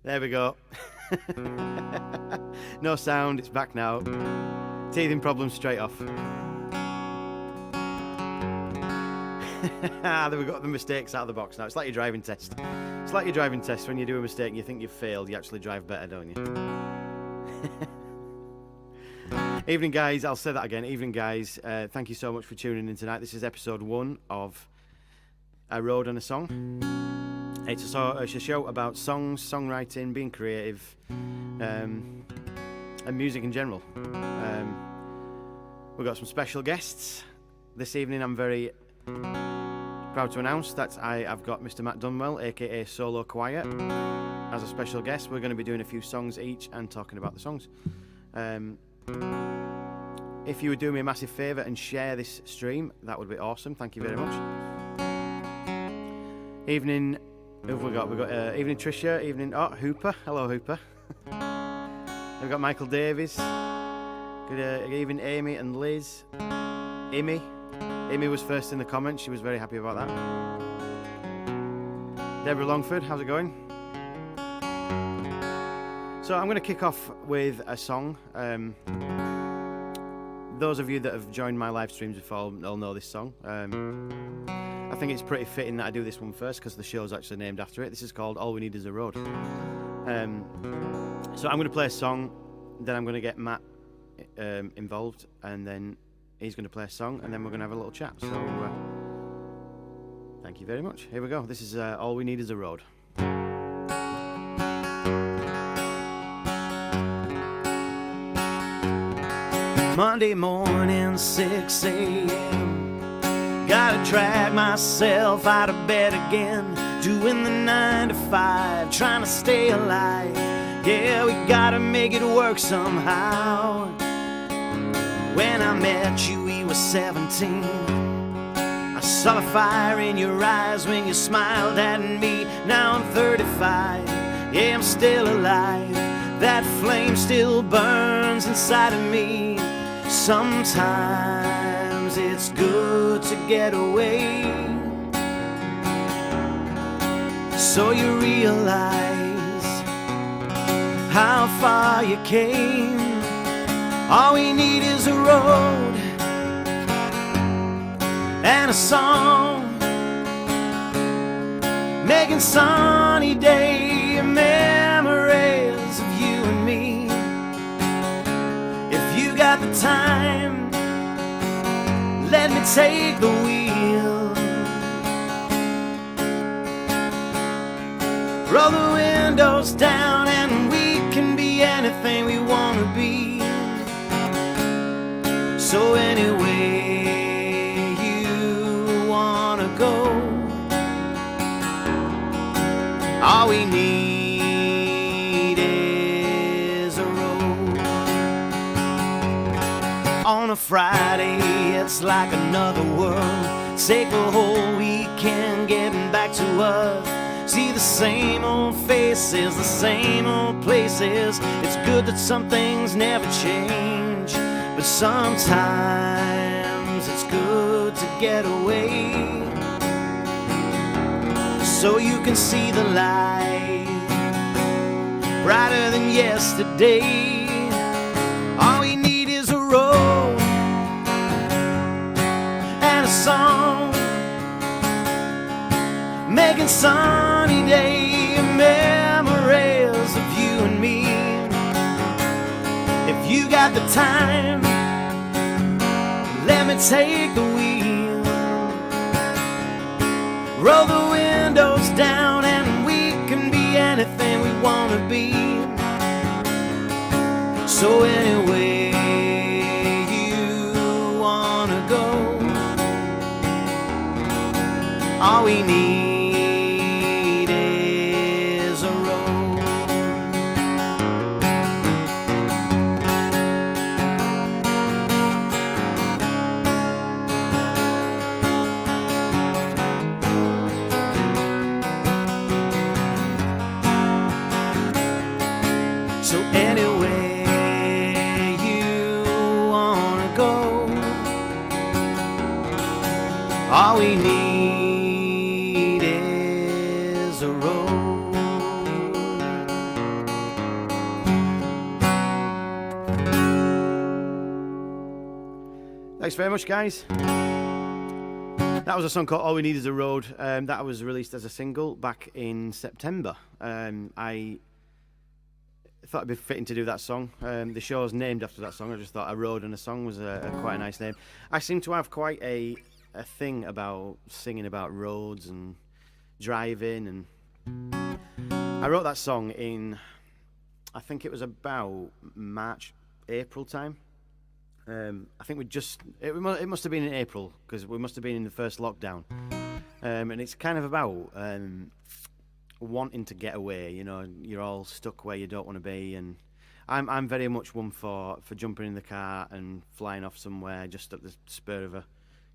There we go. No sound, it's back now. Teething problems straight off. There we got the mistakes out of the box now. It's like your driving test. It's like your driving test. When you do a mistake and you think you've failed, you actually drive better, don't you? Evening, guys. I'll say that again. Evening, guys. Thank you so much for tuning in tonight. This is episode 1 of A Road and a Song. It's a show about songs, songwriting, being creative, and music in general. We've got some special guests this evening. I'm very proud to announce that I've got Mr. Matt Dunwell, aka SøLøW CHøIR, as a special guest. We're going to be doing a few songs each and talking about the songs. If you would do me a massive favour and share this stream, that would be awesome. Thank you very much. Evening. Who have we got? We've got evening Tricia, evening Hooper. Hello Hooper. We've got Michael Davies. Good evening Amy and Liz. Amy was first in the comments. She was very happy about that. Deborah Longford, how's it going? So I'm going to kick off with a song. Those of you that have joined my live streams before all know this song. I think it's pretty fitting that I do this one first because the show's actually named after it. This is called All We Need Is a Road. So I'm going to play a song, then I'm going to get Matt involved, and then he's going to play a song, and then we're going to have a little chat. So thank you very much. Here we go. This is All We Need Is a Road. Monday morning, 6 a.m. Gotta drag myself out of bed again, doing the 9 to 5, trying to stay alive. Yeah, we gotta make it work somehow. When I met you, we were 17. I saw the fire in your eyes when you smiled at me. Now I'm 35, yeah, I'm still alive. That flame still burns inside of me. Sometimes it's good to get away, so you realize how far you came. All we need is a road and a song, making sunny day memories of you and me. If you got the time, let me take the wheel. Roll the windows down and we can be anything we want to be. So anyway you want to go, all we need is a road. On a Friday, it's like another world. Take a whole weekend getting back to us. See the same old faces, the same old places. It's good that some things never change, but sometimes it's good to get away, so you can see the light brighter than yesterday. All we need is a road and a song, making sunny day memories of you and me. If you got the time, let me take the wheel. Roll the windows down and we can be anything we want to be. So anyway you want to go, all we need is a road. So anyway you want to go, all we need is a road. Thanks very much, guys. That was a song called All We Need Is a Road. That was released as a single back in September. I thought it'd be fitting to do that song. The show's named after that song. I just thought a road and a song was quite a nice name. I seem to have quite a thing about singing about roads and driving, and I wrote that song in, I think it was about March, April time. I think it must have been in April, because we must have been in the first lockdown. And it's kind of about wanting to get away, you know, you're all stuck where you don't want to be, and I'm very much one for jumping in the car and flying off somewhere just at the spur of a,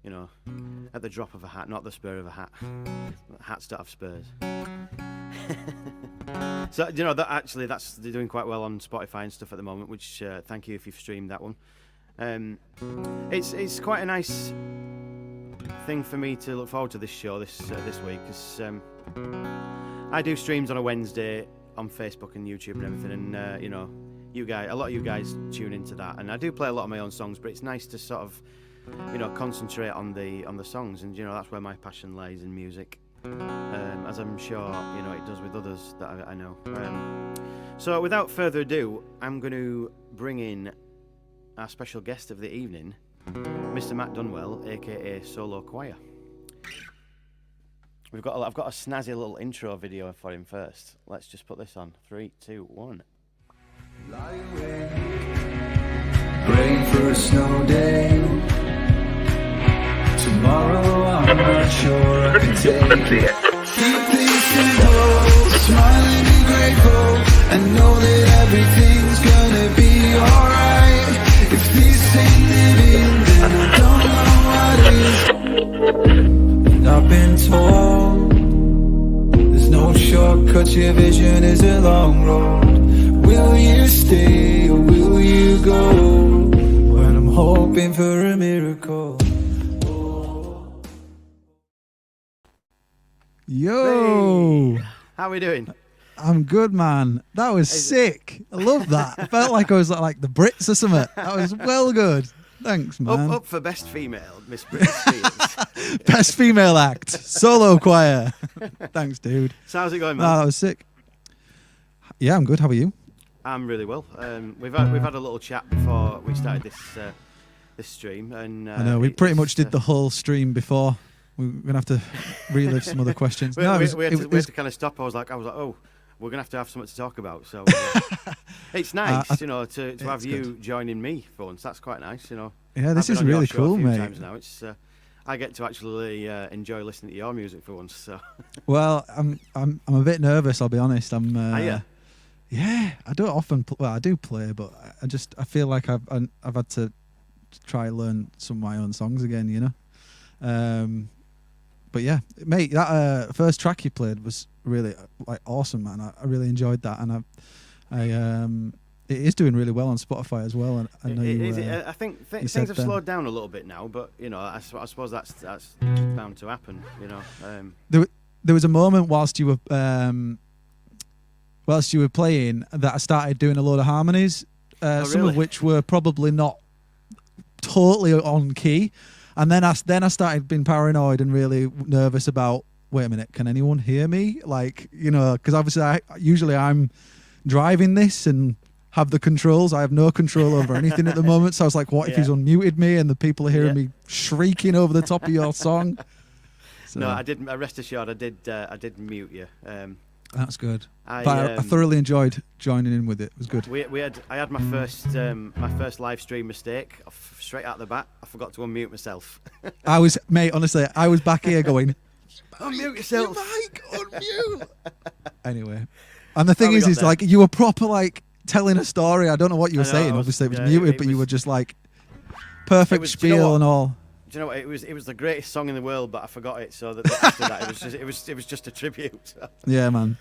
you know, at the drop of a hat, not the spur of a hat. Hats don't have spurs. So, you know, that's they're doing quite well on Spotify and stuff at the moment, which thank you if you've streamed that one. It's quite a nice thing for me to look forward to this show this week, because I do streams on a Wednesday on Facebook and YouTube and everything, and you know, a lot of you guys tune into that, and I do play a lot of my own songs, but it's nice to sort of, you know, concentrate on the songs, and you know, that's where my passion lies in music, as I'm sure, you know, it does with others that I know. So without further ado, I'm going to bring in our special guest of the evening, Mr. Matt Dunwell, aka SøLøW CHøIR. I've got a snazzy little intro video for him first. Let's just put this on. 3, 2, 1. Praying for a snow day. Tomorrow I'm not sure I can take it. Keep things simple, smiling and grateful, and know that everything's gonna be alright. If this ain't living, then I don't know what is. And I've been told there's no shortcuts, your vision is a long road. Will you stay or will you go? When I'm hoping for a miracle. Yo! Hey, how are we doing? I'm good, man. That was sick. I love that. I felt like I was like the Brits or something. That was well good. Thanks, man. Up for Best Female, Miss Britney Spears. Best female act, SøLøW CHøIR. Thanks, dude. So how's it going, man? No, that was sick. Yeah, I'm good. How are you? I'm really well. We've had a little chat before we started this stream, and I know we pretty much did the whole stream before. We're gonna have to relive some other questions. we had to kind of stop. I was like, oh, we're gonna have to have something to talk about. So it's nice, you know, to have you good. Joining me for once. That's quite nice, you know. Yeah, this is really cool, mate. Times now. It's I get to actually enjoy listening to your music for once. So well, I'm a bit nervous. I'll be honest. Are you? Yeah, I don't often. I do play, but I feel like I've had to try learn some of my own songs again, you know. But yeah, mate, that first track you played was really like awesome, man. I really enjoyed that, and it is doing really well on Spotify as well. And I know I think things have slowed down a little bit now, but you know, I suppose that's bound to happen. You know, there was a moment whilst you were playing that I started doing a load of harmonies, some of which were probably not totally on key. And then I started being paranoid and really nervous about, wait a minute, can anyone hear me? Like, you know, because obviously I'm driving this and have the controls. I have no control over anything at the moment. So I was like, what if he's unmuted me and the people are hearing me shrieking over the top of your song? So, no, I didn't. Rest assured, I did mute you. That's good. I thoroughly enjoyed joining in with it. It was good. I had my first live stream mistake straight out the bat. I forgot to unmute myself. Honestly, I was back here going, unmute yourself. Your mic, unmute. Anyway, and the thing is like you were proper like telling a story. I don't know what you were saying. Obviously, it was muted, but you were just like perfect spiel and all. Do you know what? It was the greatest song in the world, but I forgot it. So that after that, it was just a tribute. Yeah, man.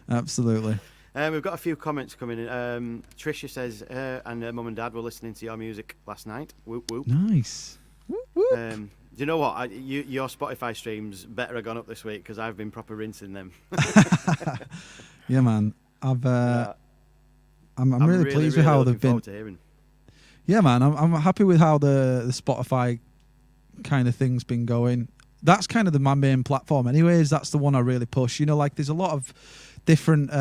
Absolutely. We've got a few comments coming in. Tricia says her and her mum and dad were listening to your music last night. Whoop whoop. Nice. Whoop whoop. Do you know what? Your Spotify streams better have gone up this week because I've been proper rinsing them. Yeah, man. I'm really pleased with how they've been. To hearing. Yeah, man, I'm happy with how the Spotify kind of thing's been going. That's kind of my main platform anyways. That's the one I really push. You know, like there's a lot of different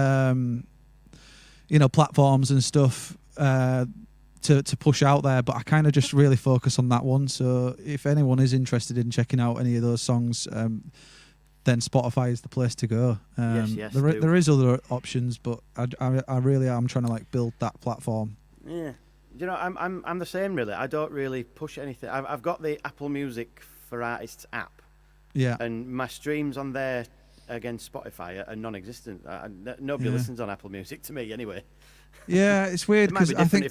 platforms and stuff to push out there, but I kind of just really focus on that one. So if anyone is interested in checking out any of those songs, then Spotify is the place to go. Yes, there is other options, but I really am trying to like build that platform. Yeah, you know, I'm the same really. I don't really push anything. I've got the Apple Music for Artists app. Yeah, and my streams on there against Spotify are non-existent. Nobody listens on Apple Music to me anyway. Yeah, it's weird because I think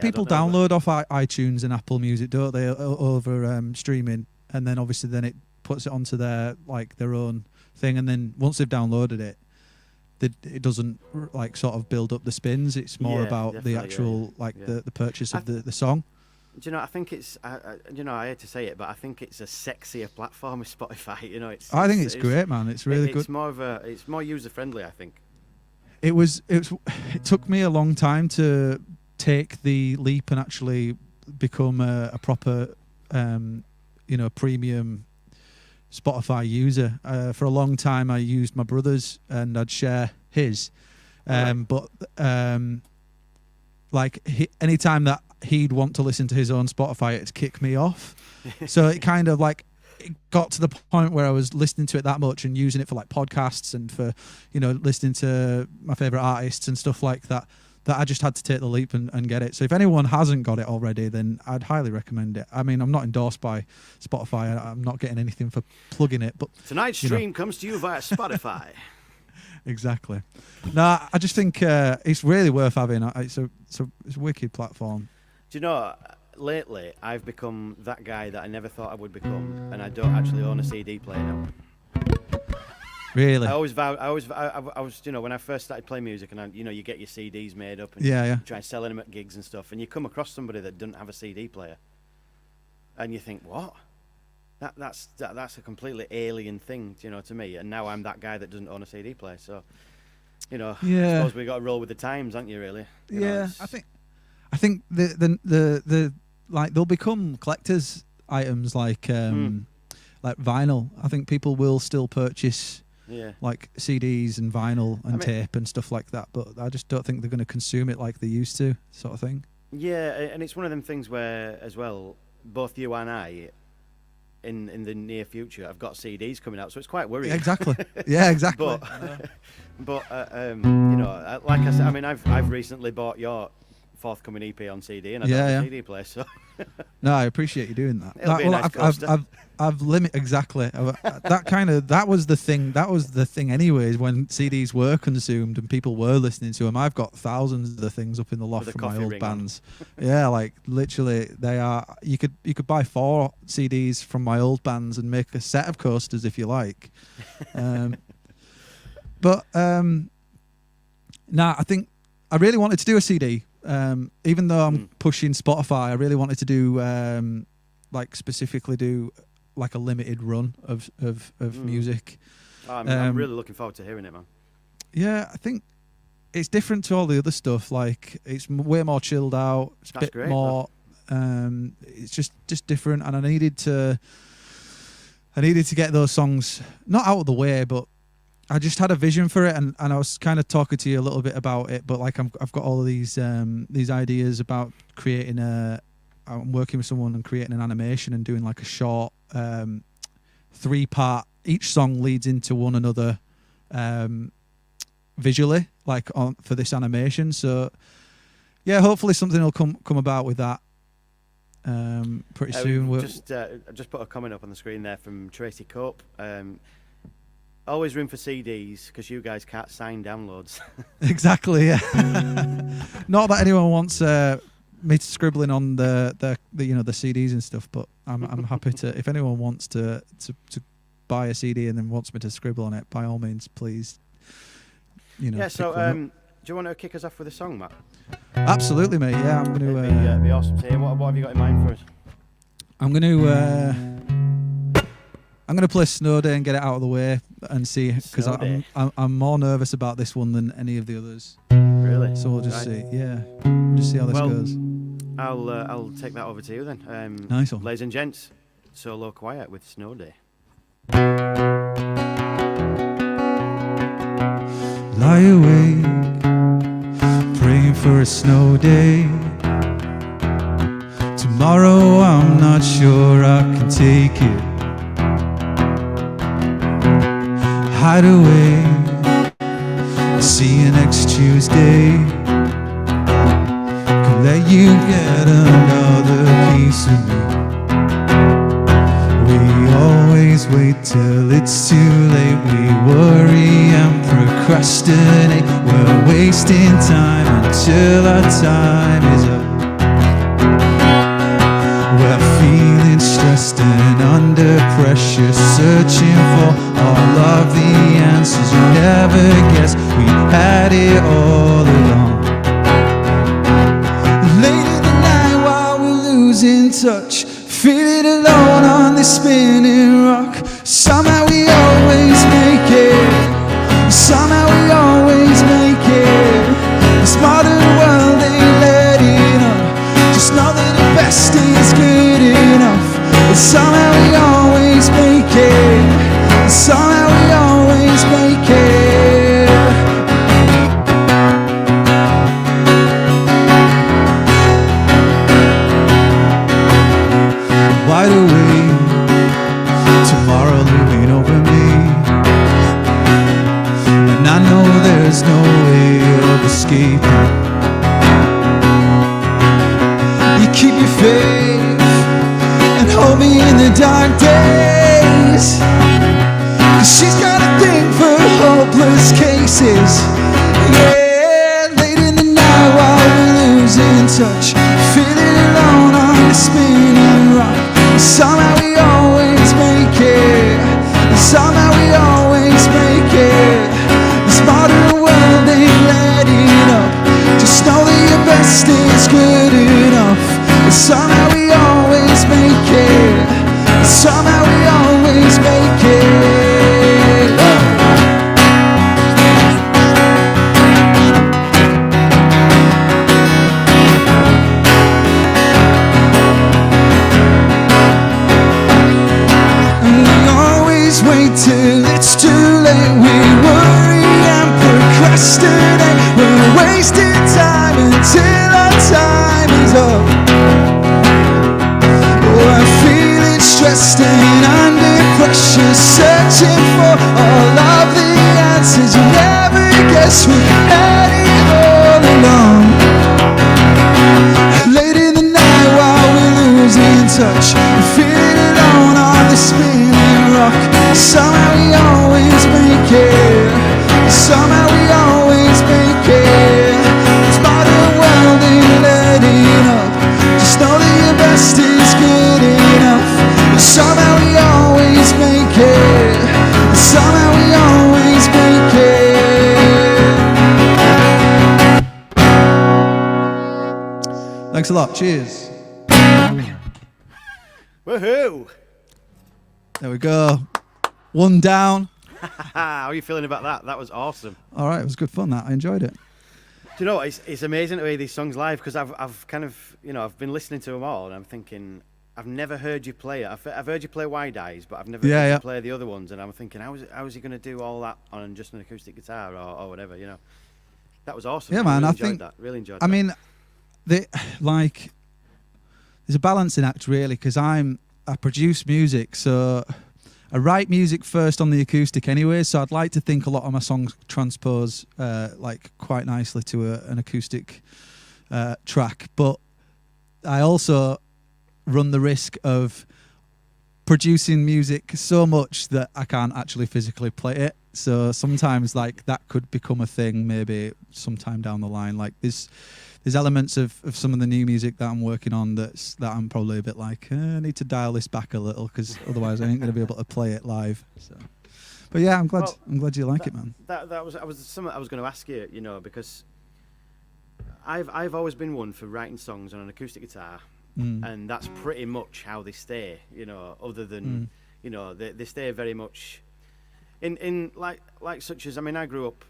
people download off iTunes and Apple Music, don't they, over streaming, and then obviously then it puts it onto their own thing, and then once they've downloaded it, it doesn't like sort of build up the spins. It's more about the actual the purchase of the song. Do you know? I think it's. I hate to say it, but I think it's a sexier platform with Spotify. You know, I think it's great, man. It's really good. It's more user friendly, I think. It took me a long time to take the leap and actually become a proper, premium Spotify user. For a long time, I used my brother's and I'd share his, but anytime that he'd want to listen to his own Spotify, it'd kick me off. So it kind of it got to the point where I was listening to it that much and using it for like podcasts and for, listening to my favorite artists and stuff like that, that I just had to take the leap and get it. So if anyone hasn't got it already, then I'd highly recommend it. I mean, I'm not endorsed by Spotify. I'm not getting anything for plugging it, but tonight's stream comes to you via Spotify. Exactly. No, I just think it's really worth having. It's a wicked platform. Do you know, lately I've become that guy that I never thought I would become, and I don't actually own a CD player now. Really? I was, when I first started playing music, and you get your CDs made up, and try selling them at gigs and stuff, and you come across somebody that doesn't have a CD player, and you think, what? That's a completely alien thing, to me. And now I'm that guy that doesn't own a CD player. So, I suppose we got to roll with the times, aren't you? Really? I think the they'll become collectors items like vinyl. I think people will still purchase like CDs and vinyl and tape and stuff like that, but I just don't think they're going to consume it like they used to, sort of thing. Yeah, and it's one of them things where, as well, both you and I, in the near future, I've got CDs coming out, so it's quite worrying. Exactly. Yeah, exactly. Like I said, I mean, I've recently bought your forthcoming EP on CD, and I don't have a CD player, so. No, I appreciate you doing that. It'll be a nice coaster. I've exactly. That was the thing. That was the thing, anyways. When CDs were consumed and people were listening to them, I've got thousands of the things up in the loft from my old bands. Yeah, like literally, they are. You could buy 4 CDs from my old bands and make a set of coasters if you like. I think I really wanted to do a CD. Even though I'm pushing Spotify, I really wanted to do specifically do like a limited run of music. I'm really looking forward to hearing it, man. Yeah, I think it's different to all the other stuff. Like it's way more chilled out. It's a bit great, more. It's just different, and I needed to get those songs not out of the way, but I just had a vision for it, and I was kind of talking to you a little bit about it. But like I've got all of these ideas about creating I'm working with someone and creating an animation and doing like a short 3-part. Each song leads into one another visually, like for this animation. So yeah, hopefully something will come about with that pretty soon. I just put a comment up on the screen there from Tracy Cope. Always room for CDs because you guys can't sign downloads. Exactly. Yeah. Not that anyone wants me scribbling on the CDs and stuff, but I'm happy to. If anyone wants to buy a CD and then wants me to scribble on it, by all means, please. Yeah. So, do you want to kick us off with a song, Matt? Absolutely, mate. Yeah, I'm going to. It'd be awesome to hear. What have you got in mind for us? I'm going to play Snow Day and get it out of the way and see, because I'm more nervous about this one than any of the others. Really? So we'll just see. Yeah, we'll just see how this goes. I'll take that over to you then. Nice one. Ladies and gents, SøLøW CHøIR with Snow Day. Lie awake, praying for a snow day. Tomorrow I'm not sure I can take it. Hide away, see you next Tuesday. Can let you get another piece of me. We always wait till it's too late. We worry and procrastinate. We're wasting time until our time is up. We're feeling stressed and under pressure, searching for all of the answers you never guessed. We had it all along. Late in the night while we're losing touch, feeling alone on this spinning rock. Somehow we always make it. Somehow we always make it. This modern world ain't letting up. Just know that the best is good enough. And somehow we always make it. Somehow we always make it. Wide awake, tomorrow looming over me. And I know there's no way of escaping. You keep your faith and hold me in the dark days. 'Cause she's got a thing for hopeless cases. Yeah, late in the night while we're losing touch, feeling alone on the spinning rock. Somehow we always make it. Somehow we always make it. This modern world ain't letting up. Just know that your best is good enough. Somehow we always make it. Somehow we always make it. Wait till it's too late. We worry and procrastinate. We're wasting time until our time is up. We're feeling stressed and under pressure, searching for all of the answers you never guessed. We had it all along. Late in the night while we're losing touch, we're feeling alone on the spinning rock. Somehow we always make it. Somehow we always make it. This modern world ain't letting up. Just know that your best is good enough. Somehow we always make it. Somehow we always make it. Thanks a lot. Cheers. Woohoo! There we go. One down. How are you feeling about that? That was awesome. All right, it was good fun. That I enjoyed it. Do you know what? It's amazing to hear these songs live, because I've kind of, you know, I've been listening to them all and I'm thinking, I've never heard you play it. I've heard you play Wide Eyes, but I've never heard you play the other ones, and I'm thinking, how is he going to do all that on just an acoustic guitar or whatever, you know? That was awesome. Yeah, man. Really I enjoyed think that. Really enjoyed that. I mean, there's a balancing act really, because I produce music, so I write music first on the acoustic anyway, so I'd like to think a lot of my songs transpose like quite nicely to an acoustic track, but I also run the risk of producing music so much that I can't actually physically play it. So sometimes like that could become a thing maybe sometime down the line. Like there's elements of some of the new music that I'm working on that I'm probably a bit like, I need to dial this back a little, because otherwise I ain't going to be able to play it live. So, but yeah, I'm glad you like it, man. That was something I was going to ask you, you know, because I've always been one for writing songs on an acoustic guitar, and that's pretty much how they stay, you know, other than you know, they stay very much in like such as, I mean, I grew up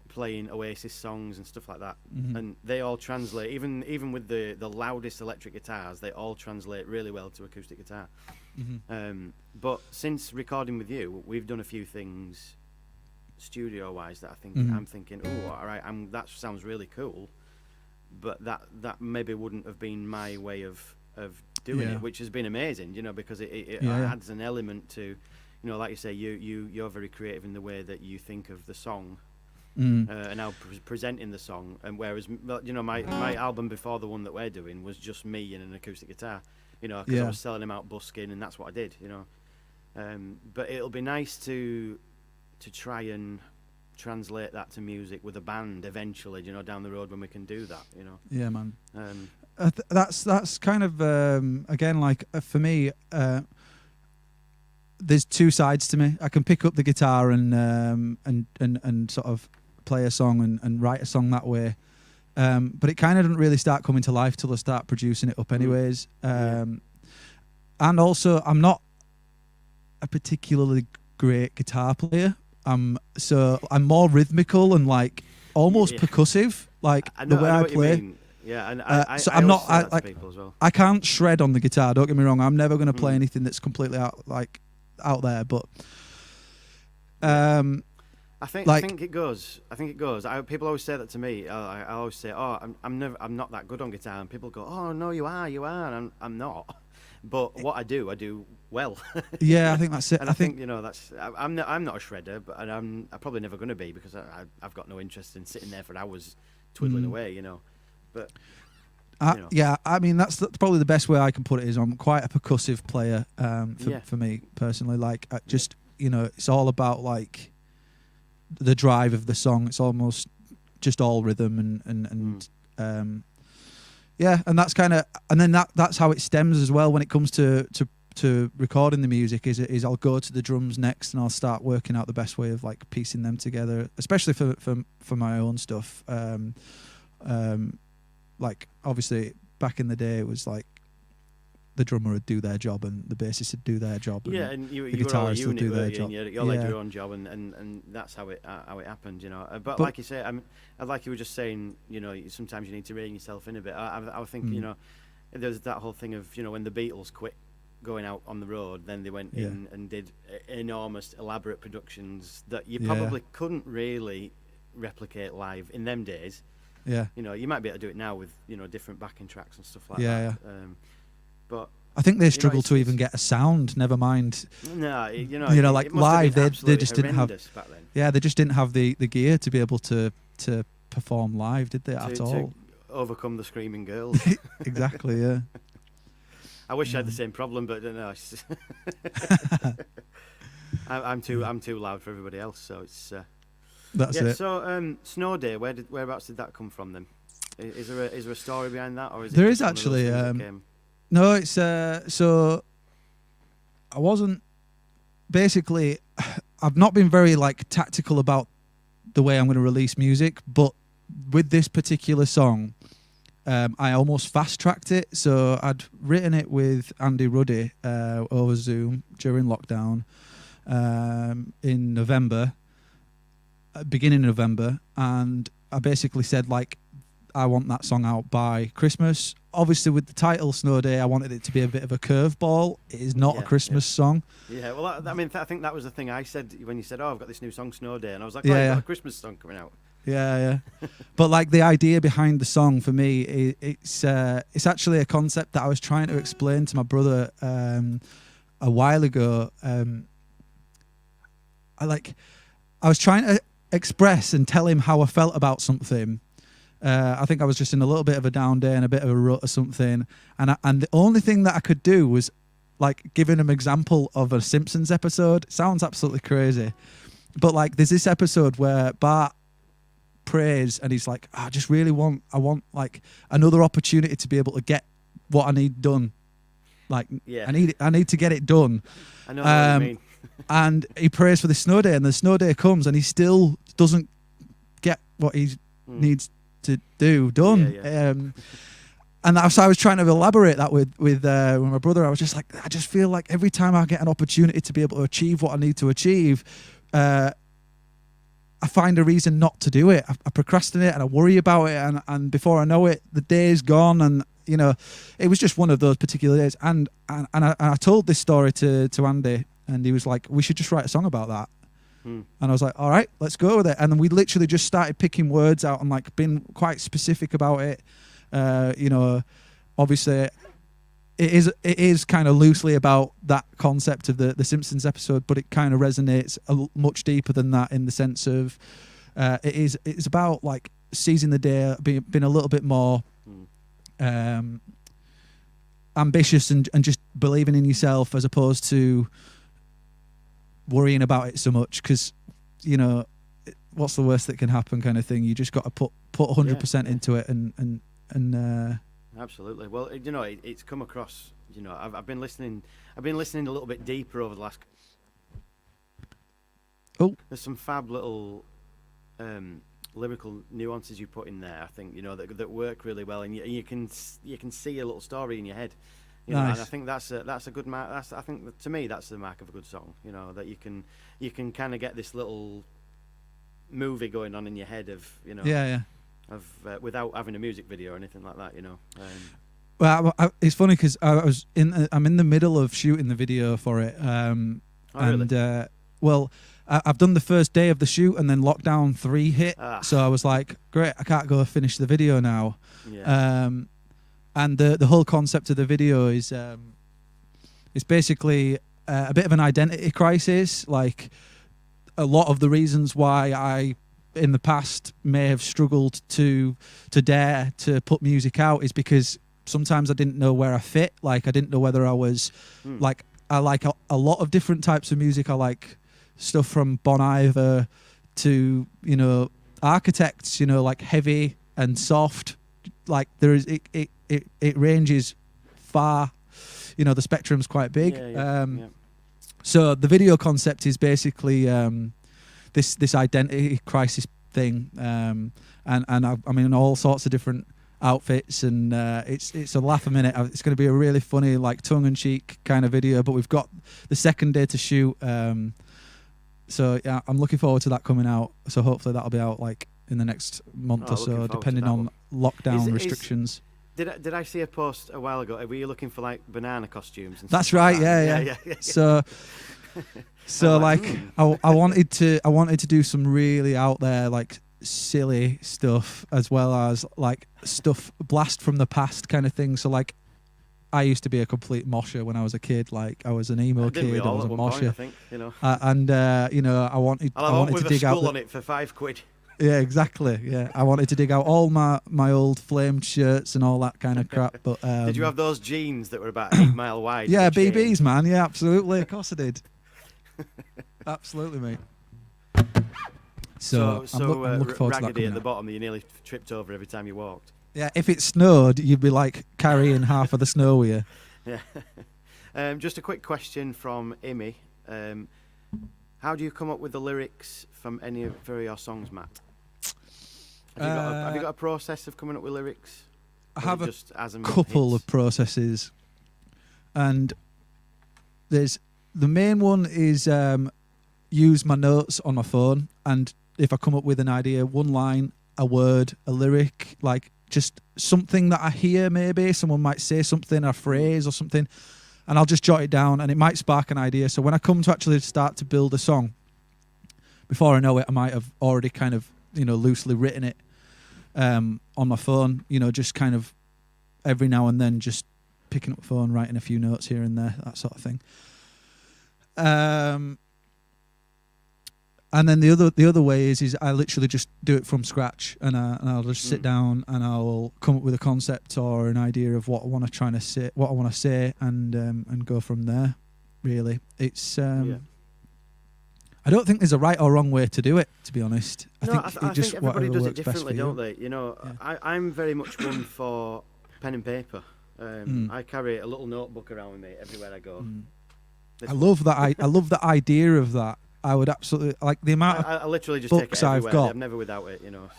playing Oasis songs and stuff like that, and they all translate. Even with the loudest electric guitars, they all translate really well to acoustic guitar. But since recording with you, we've done a few things studio-wise that I think I'm thinking, oh, all right, that sounds really cool, but that maybe wouldn't have been my way of doing it, which has been amazing, you know, because it adds an element to, you know, like you say, you're very creative in the way that you think of the song. And now presenting the song, and whereas, you know, my album before the one that we're doing was just me and an acoustic guitar, you know, because I was selling them out busking, and that's what I did, you know. But it'll be nice to try and translate that to music with a band eventually, you know, down the road when we can do that, you know. Yeah, man. That's kind of again, like for me, there's two sides to me. I can pick up the guitar and sort of play a song and write a song that way, but it kind of doesn't really start coming to life till I start producing it up anyways. And also, I'm not a particularly great guitar player. So I'm more rhythmical and like almost percussive, like the way I play. Yeah, and so I'm not. People as well. I can't shred on the guitar. Don't get me wrong. I'm never going to play anything that's completely out there. But I think it goes. People always say that to me. I always say, "Oh, I'm not that good on guitar," and people go, "Oh no, you are," and I'm not. But what I do well. Yeah, I think that's it. And I think you know I'm not a shredder, but I'm probably never going to be, because I've got no interest in sitting there for hours twiddling away, you know. But you know. Yeah, I mean that's probably the best way I can put it, is I'm quite a percussive player for me personally. Like just you know, it's all about like the drive of the song. It's almost just all rhythm and yeah, and that's kind of, and then that's how it stems as well when it comes to recording the music. Is I'll go to the drums next and I'll start working out the best way of like piecing them together, especially for my own stuff. Like obviously back in the day it was like the drummer would do their job and the bassist would do their job. And the guitarist would do their job. You're like your own job, and that's how it happened, you know. But like you say, like you were just saying, you know, sometimes you need to rein yourself in a bit. I think you know, there's that whole thing of, you know, when the Beatles quit going out on the road, then they went in and did enormous, elaborate productions that you probably couldn't really replicate live in them days. Yeah, you know, you might be able to do it now with, you know, different backing tracks and stuff like that. But I think they struggle to even get a sound. Never mind. No, you know, like live, they just didn't have. Back then. Yeah, they just didn't have the gear to be able to perform live, did they? At all? To overcome the screaming girls. Exactly. Yeah. I wish I had the same problem, but no. I'm too loud for everybody else, so it's. That's it. So, Snow Day. Whereabouts did that come from then? Is there a story behind that, or is it? There is actually. No, it's so I wasn't basically. I've not been very like tactical about the way I'm going to release music, but with this particular song, I almost fast tracked it. So I'd written it with Andy Ruddy over Zoom during lockdown in November, beginning of November, and I basically said like, I want that song out by Christmas. Obviously, with the title Snow Day, I wanted it to be a bit of a curveball. It is not a Christmas song. Yeah, well, I mean, I think that was the thing I said when you said, "Oh, I've got this new song, Snow Day," and I was like, "Oh, you've got a Christmas song coming out." Yeah. But like the idea behind the song for me, it's actually a concept that I was trying to explain to my brother a while ago. I was trying to express and tell him how I felt about something. I think I was just in a little bit of a down day and a bit of a rut or something, and the only thing that I could do was like giving him an example of a Simpsons episode. It sounds absolutely crazy, but like there's this episode where Bart prays and he's like, I want like another opportunity to be able to get what I need done. Like I need to get it done. I know what you mean. And he prays for the snow day, and the snow day comes, and he still doesn't get what he needs to do done. And so I was trying to elaborate that with my brother. I was just like, I just feel like every time I get an opportunity to be able to achieve what I need to achieve, I find a reason not to do it. I procrastinate and I worry about it, and before I know it, the day's gone. And you know, it was just one of those particular days. And I told this story to Andy, and he was like, "We should just write a song about that." And I was like, "All right, let's go with it." And then we literally just started picking words out and like being quite specific about it. You know, obviously, it is kind of loosely about that concept of the Simpsons episode, but it kind of resonates much deeper than that in the sense of it's about like seizing the day, being a little bit more ambitious and just believing in yourself as opposed to worrying about it so much, because you know what's the worst that can happen kind of thing. You just got to put 100% into it and absolutely. Well, you know, it's come across. You know, I've been listening a little bit deeper over the last. Oh, there's some fab little lyrical nuances you put in there. I think you know that work really well, and you can see a little story in your head. You know, nice. And I think that's a good mark. I think to me that's the mark of a good song. You know, that you can kind of get this little movie going on in your head of, you know, of without having a music video or anything like that. You know. Well, it's funny because I'm in the middle of shooting the video for it, and really? Well, I've done the first day of the shoot, and then lockdown 3 hit. So I was like, great, I can't go finish the video now. Yeah. And the whole concept of the video is it's basically a bit of an identity crisis. Like a lot of the reasons why I in the past may have struggled to dare to put music out is because sometimes I didn't know where I fit. Like I didn't know whether I was like, I like a lot of different types of music. I like stuff from Bon Iver to, you know, Architects, you know, like heavy and soft. Like there is it ranges far, you know, the spectrum's quite big. So the video concept is basically this identity crisis thing, and I'm in all sorts of different outfits, and it's a laugh a minute. It's going to be a really funny, like tongue-in-cheek kind of video, but we've got the second day to shoot, so yeah, I'm looking forward to that coming out. So hopefully that'll be out like in the next month or so, depending on lockdown restrictions. Did I see a post a while ago? Were you looking for like banana costumes? And That's right. Like Yeah. So like I wanted to do some really out there, like silly stuff, as well as like stuff blast from the past kind of thing. So like I used to be a complete mosher when I was a kid. Like I was an emo kid. I was a mosher. I think, you know. And you know, I wanted to dig out on it for £5. Yeah, exactly. Yeah, I wanted to dig out all my old flamed shirts and all that kind of crap. But did you have those jeans that were about 8 mile wide? Yeah, BBs, man. Yeah, absolutely. Of course I did. Absolutely, mate. So I'm looking forward to that raggedy at the out. bottom that you nearly tripped over every time you walked. Yeah, if it snowed, you'd be like carrying half of the snow with you. Yeah. Just a quick question from Imi. How do you come up with the lyrics from any of your songs, Matt? Have you got a process of coming up with lyrics? I have just as a couple of processes, and there's the main one is use my notes on my phone, and if I come up with an idea, one line, a word, a lyric, like just something that I hear, maybe someone might say something, a phrase or something, and I'll just jot it down, and it might spark an idea. So when I come to actually start to build a song, before I know it, I might have already kind of, you know, loosely written it on my phone, you know, just kind of every now and then just picking up the phone, writing a few notes here and there, that sort of thing. And then the other way is I literally just do it from scratch, and I'll just sit down and I'll come up with a concept or an idea of what I want to say, and go from there. Really, it's I don't think there's a right or wrong way to do it, to be honest. I think everybody does it differently, don't they? You know, yeah. I'm very much one for pen and paper. I carry a little notebook around with me everywhere I go. I love that. I love the idea of that. I would absolutely like the amount of I literally just books take it everywhere. I've got. I'm never without it, you know.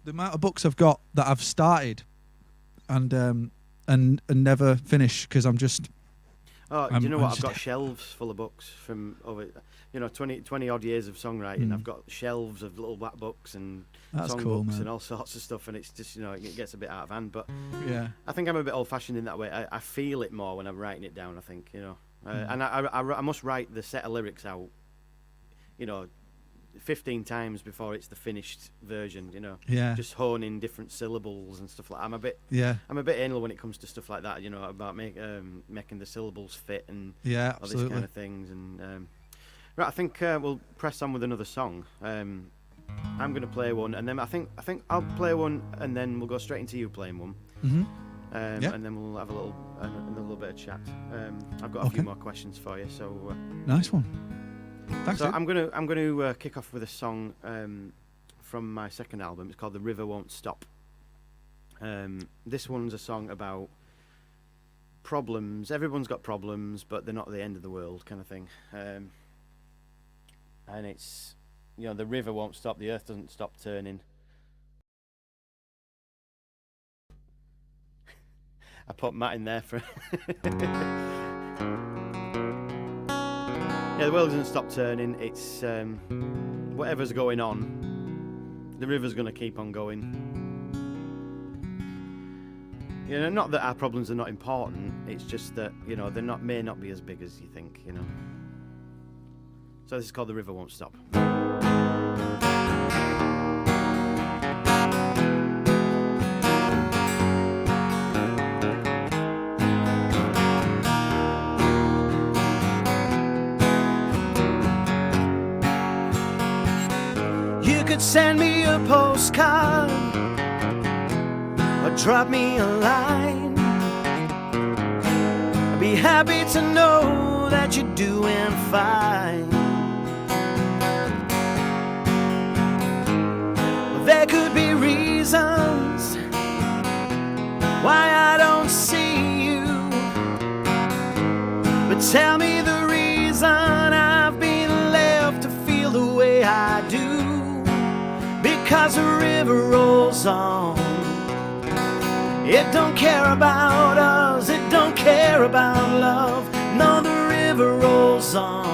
The amount of books I've got that I've started and never finish because I'm just Oh, do you know I'm what? I've just- got shelves full of books from over, 20 odd years of songwriting. I've got shelves of little black books and That's songbooks cool, man. and all sorts of stuff, and it's just, it gets a bit out of hand. But Yeah. I think I'm a bit old-fashioned in that way. I feel it more when I'm writing it down, I think, and I must write the set of lyrics out, 15 times before it's the finished version, Yeah. just honing different syllables and stuff like that. Yeah. I'm a bit anal when it comes to stuff like that, about making the syllables fit and Yeah, all these absolutely. kind of things. And right, I think we'll press on with another song. I'm going to play one, and then I think I'll play one, and then we'll go straight into you playing one. Mm-hmm. And then we'll have a little bit of chat. I've got a few more questions for you, so. Nice one. Thanks. So dude. I'm gonna kick off with a song from my second album. It's called "The River Won't Stop." This one's a song about problems. Everyone's got problems, but they're not the end of the world, kind of thing. And it's, the river won't stop. The earth doesn't stop turning. I put Matt in there for. Yeah, the world doesn't stop turning. It's whatever's going on, the river's going to keep on going. Not that our problems are not important. It's just that they may not be as big as you think. So this is called "The River Won't Stop." You could send me a postcard or drop me a line. I'd be happy to know that you're doing fine. Well, there could be reasons why I don't see you, but tell me the reason I've been left to feel the way I do. Because the river rolls on. It don't care about us, it don't care about love. No, the river rolls on.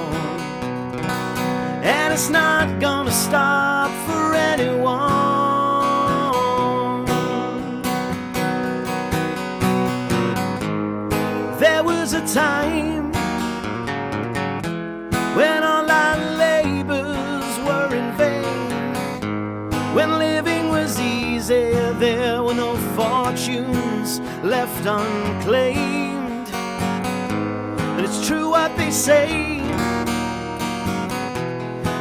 And it's not gonna stop for anyone. There was a time when all our labors were in vain. When living was easy, there were no fortunes left unclaimed. And it's true what they say,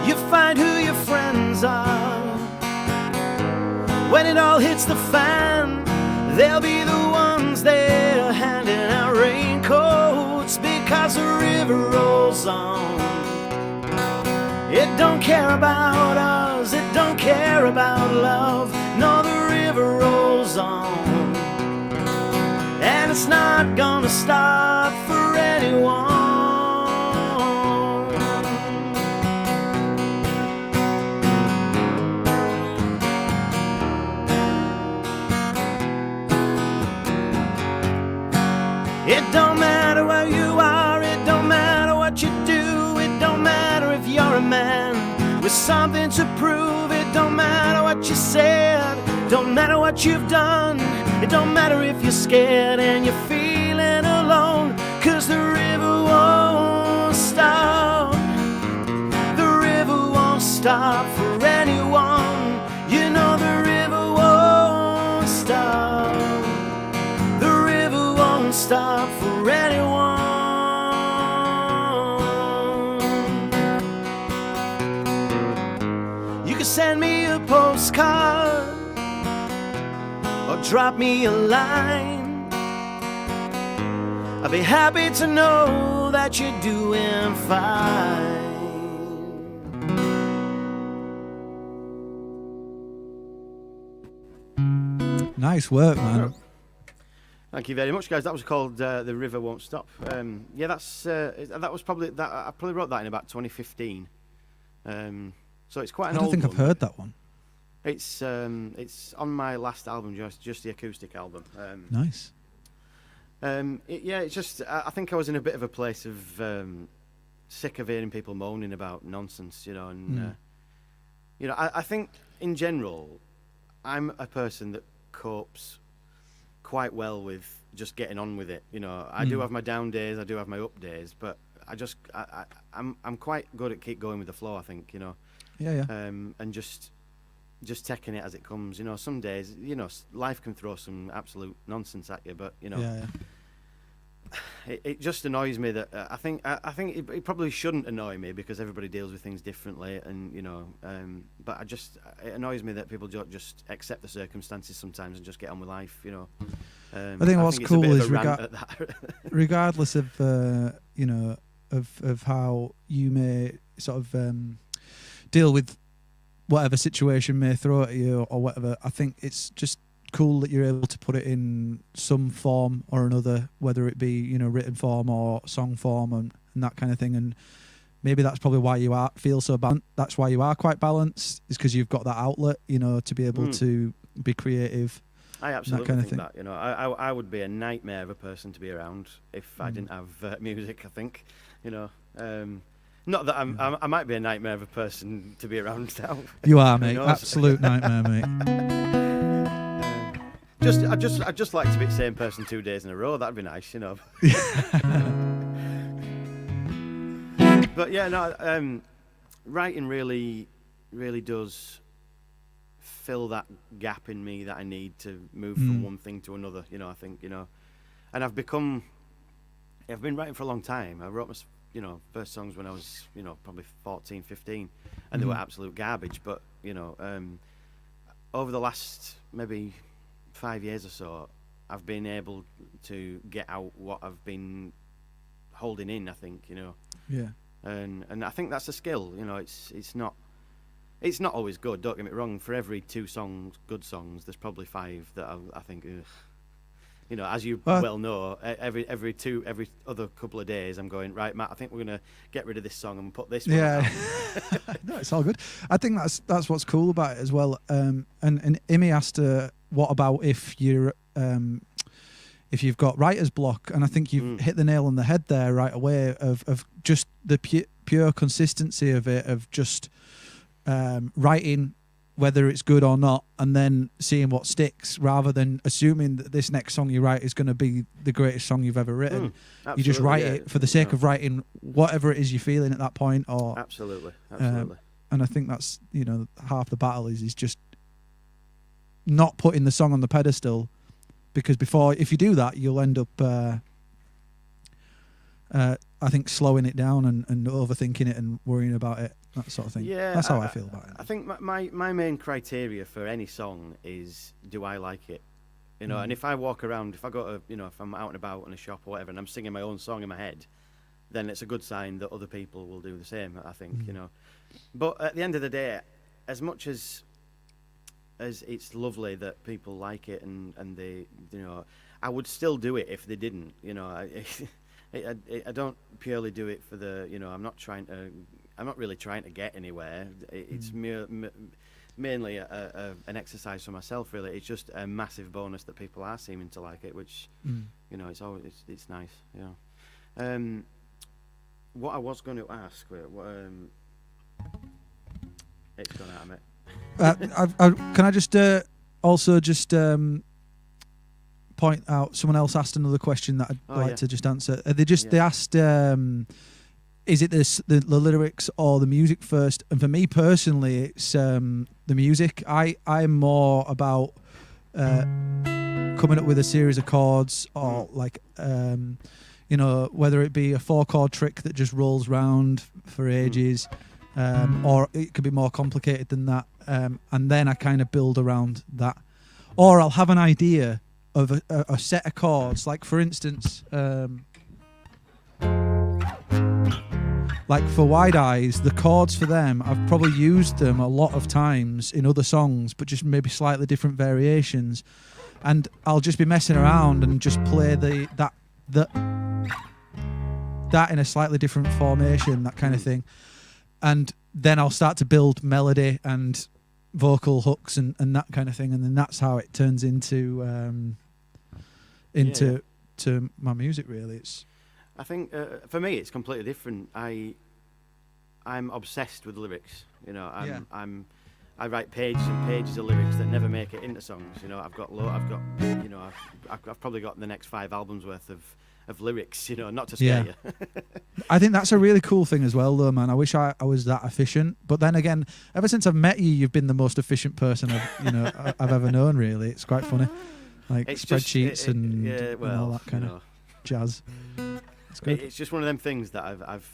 you find who your friends are. When it all hits the fan, they'll be the ones there handing out raincoats. Because the river rolls on. It don't care about us, it don't care about love. No, the river rolls on. And it's not gonna stop for anyone. It don't matter where you are, it don't matter what you do. It don't matter if you're a man with something to prove. It don't matter what you said, don't matter what you've done. It don't matter if you're scared and you're feeling alone. 'Cause the river won't stop. The river won't stop for anyone. You know the river won't stop. The river won't stop for anyone. You can send me a postcard or drop me a line. I'll be happy to know that you're doing fine. Nice work, man. Thank you very much, guys. That was called "The River Won't Stop." Yeah, that was probably that. I probably wrote that in about 2015. So it's quite I an don't old think one. I've heard that one. It's on my last album, just the acoustic album. Nice. It's just I think I was in a bit of a place of sick of hearing people moaning about nonsense, and I think in general I'm a person that copes quite well with just getting on with it. I do have my down days, I do have my up days, but I'm quite good at keep going with the flow, I think, and just taking it as it comes. Some days, life can throw some absolute nonsense at you, but it just annoys me that I think it probably shouldn't annoy me because everybody deals with things differently, and but it annoys me that people don't just accept the circumstances sometimes and just get on with life. I think what's cool is regardless of of how you may sort of deal with whatever situation may throw at you or whatever, I think it's just cool that you're able to put it in some form or another, whether it be written form or song form and that kind of thing. And maybe that's probably why you feel so balanced. That's why you are quite balanced, is because you've got that outlet, to be able to be creative. I absolutely think that. I would be a nightmare of a person to be around if I didn't have music. I think, not that I might be a nightmare of a person to be around now. You are, mate. Absolute nightmare, mate. I'd just like to be the same person 2 days in a row. That'd be nice, But writing really, really does fill that gap in me that I need to move from one thing to another. I think, and I've been writing for a long time. I wrote my first songs when I was probably 14, 15, and they were absolute garbage. But over the last maybe 5 years or so, I've been able to get out what I've been holding in, I think, and I think that's a skill. It's not always good, don't get me wrong. For every 2 good songs, there's probably 5 that I think as you well know, every other couple of days I'm going, right, Matt, I think we're going to get rid of this song and put this one on. No, it's all good. I think that's what's cool about it as well. And Imi asked, what about if you've got writer's block? And I think you've hit the nail on the head there right away of just the pure consistency of it, of just writing whether it's good or not, and then seeing what sticks, rather than assuming that this next song you write is going to be the greatest song you've ever written. You just write it for the sake of writing whatever it is you're feeling at that point. Or absolutely. And I think that's half the battle is just not putting the song on the pedestal, because if you do that, you'll end up I think slowing it down and overthinking it and worrying about it, that sort of thing. Yeah, that's how I feel about it. I think my main criteria for any song is, do I like it? And if I walk around, if I go to, if I'm out and about in a shop or whatever and I'm singing my own song in my head, then it's a good sign that other people will do the same, I think, But at the end of the day, as much as it's lovely that people like it and they, I would still do it if they didn't, I don't purely do it for the, I'm not really trying to get anywhere. It's mainly an exercise for myself, really. It's just a massive bonus that people are seeming to like it, which, it's nice, What I was going to ask, it's gone out of me. Can I just also just point out, someone else asked another question that I'd like to just answer. They asked, is it the lyrics or the music first? And for me personally, it's the music. I'm more about coming up with a series of chords, or like whether it be a 4-chord trick that just rolls round for ages, or it could be more complicated than that, and then I kind of build around that. Or I'll have an idea of a set of chords, like for instance, like for Wide Eyes, the chords for them, I've probably used them a lot of times in other songs, but just maybe slightly different variations, and I'll just be messing around and just play that in a slightly different formation, that kind of thing, and then I'll start to build melody and vocal hooks and that kind of thing, and then that's how it turns into to my music. Really, it's. I think for me it's completely different. I'm obsessed with lyrics. You know, I write pages and pages of lyrics that never make it into songs. You know, I've probably got the next 5 albums worth of lyrics. You know, not to scare you. I think that's a really cool thing as well, though, man. I wish I was that efficient. But then again, ever since I've met you, you've been the most efficient person I've ever known. Really, it's quite funny, like it's spreadsheets and all that kind of jazz. It's good. It's just one of them things that I've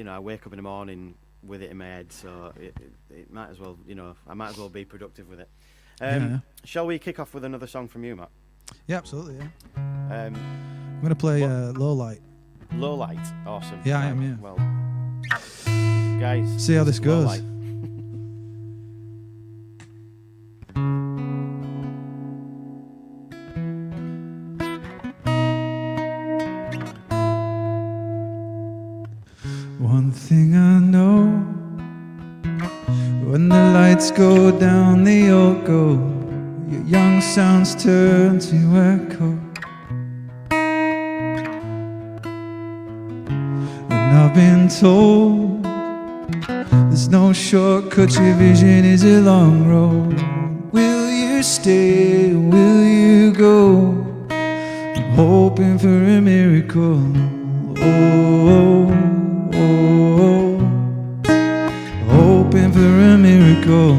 I wake up in the morning with it in my head, so it might as well, I might as well be productive with it. Shall we kick off with another song from you, Matt? Yeah, absolutely. Yeah. I'm going to play Low Light. Low Light, awesome. Yeah, I am. Yeah. Well, guys, see how this goes. Light. One thing I know, when the lights go down, they all go. Your young sounds turn to echo. And I've been told there's no shortcut, your vision is a long road. Will you stay, will you go? I'm hoping for a miracle. Oh, hoping for a miracle.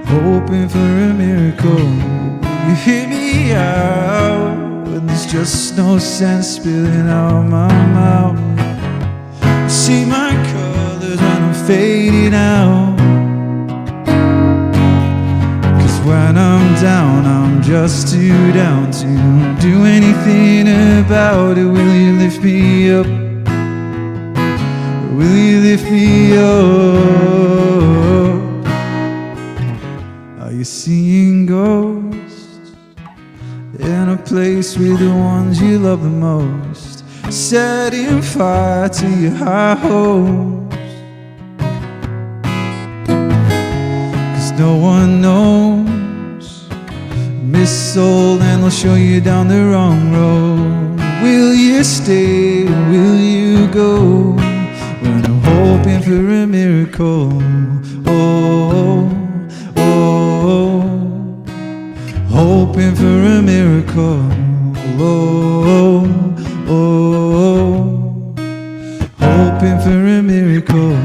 Hoping for a miracle. You hear me out when there's just no sense spilling out my mouth. You see my colors when I'm fading out. When I'm down, I'm just too down to do anything about it. Will you lift me up? Will you lift me up? Are you seeing ghosts in a place with the ones you love the most? Setting fire to your high hopes. 'Cause no one knows. Missold, and they'll show you down the wrong road. Will you stay, will you go? When I'm hoping for a miracle. Oh, hoping for a miracle. Oh, hoping for a miracle.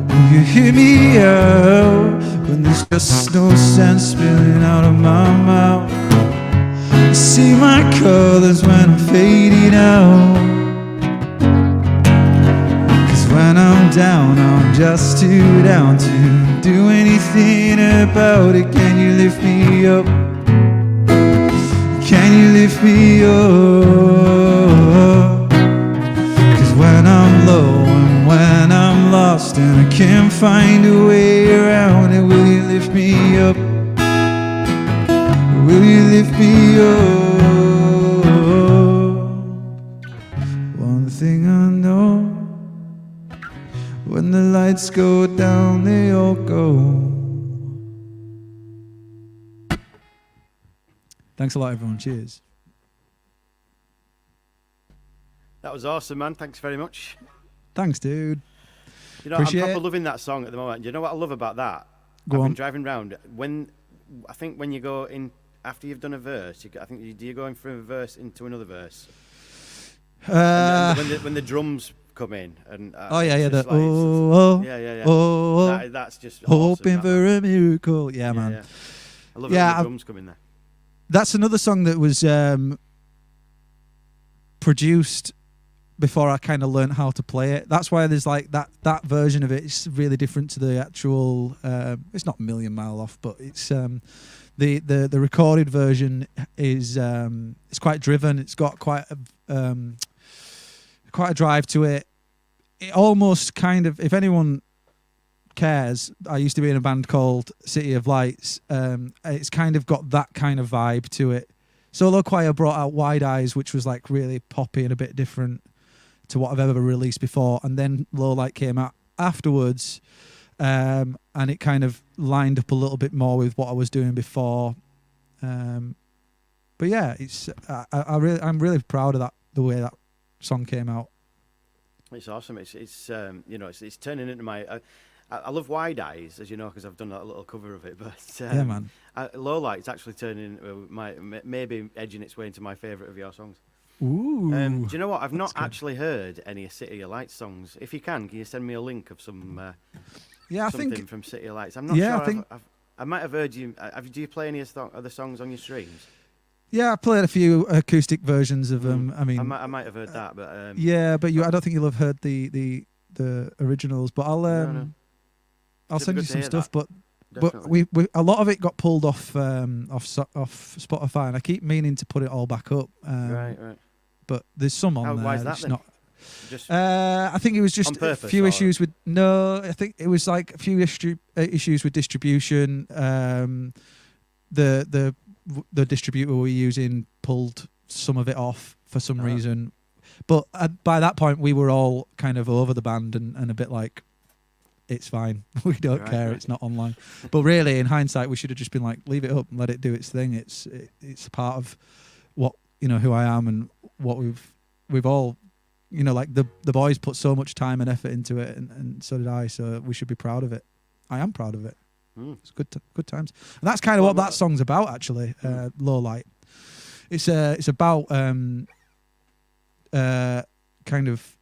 Will you hear me out when there's just no sense spilling out of my mouth? You see my colors when I'm fading out. 'Cause when I'm down, I'm just too down to do anything about it. Can you lift me up? Can you lift me up? 'Cause when I'm low and when I'm lost and I can't find a way around it, will you lift me up? Will you lift me up? One thing I know, when the lights go down, they all go. Thanks a lot, everyone. Cheers. That was awesome, man. Thanks very much. Thanks, dude. I'm proper loving that song at the moment. You know what I love about that? I've been driving around. When you go in after you've done a verse, do you go in from a verse into another verse? When the drums come in and that's just hoping awesome, for a miracle. Yeah, man. Yeah. I love it when the drums come in there. That's another song that was produced before I kind of learned how to play it. That's why there's like that version of it is really different to the actual. It's not a million mile off, but it's the recorded version is it's quite driven. It's got quite a drive to it. It almost kind of, if anyone cares, I used to be in a band called City of Lights. It's kind of got that kind of vibe to it. SøLøW CHøIR brought out Wide Eyes, which was like really poppy and a bit different to what I've ever released before. And then Low Light came out afterwards. and it kind of lined up a little bit more with what I was doing before. But yeah, it's I'm really proud of that, the way that song came out. It's awesome. It's turning into my. I love Wide Eyes, as you know, because I've done a little cover of it. But Yeah, man. Low Light's actually turning into maybe edging its way into my favourite of your songs. Ooh. Do you know what? I've not good. actually heard any City of Lights songs. If you can you send me a link of some? Yeah, I something think from City of Lights. I'm not Yeah, sure. I think- I might have heard you. Do you play any other songs on your streams? Yeah, I played a few acoustic versions of them. I mean, I might have heard that, but yeah, but I don't think you'll have heard the originals. But I'll No. I'll Should be send you good to some hear stuff. that. But Definitely. we a lot of it got pulled off Spotify, and I keep meaning to put it all back up. Right. But there's some on there. Why is that It's then? not. Just I think it was just On a purpose, few or- issues with I think it was like a few issues with distribution. The distributor we're using pulled some of it off for some reason, but by that point we were all kind of over the band and a bit like, it's fine, we don't care, it's not online. But really, in hindsight, we should have just been like, leave it up and let it do its thing. It's a part of what, who I am and what we've all, like the boys put so much time and effort into it, and so did I. So we should be proud of it. I am proud of it. It's good times, and that's kind of what that song's about, actually. Low Light. It's about kind of.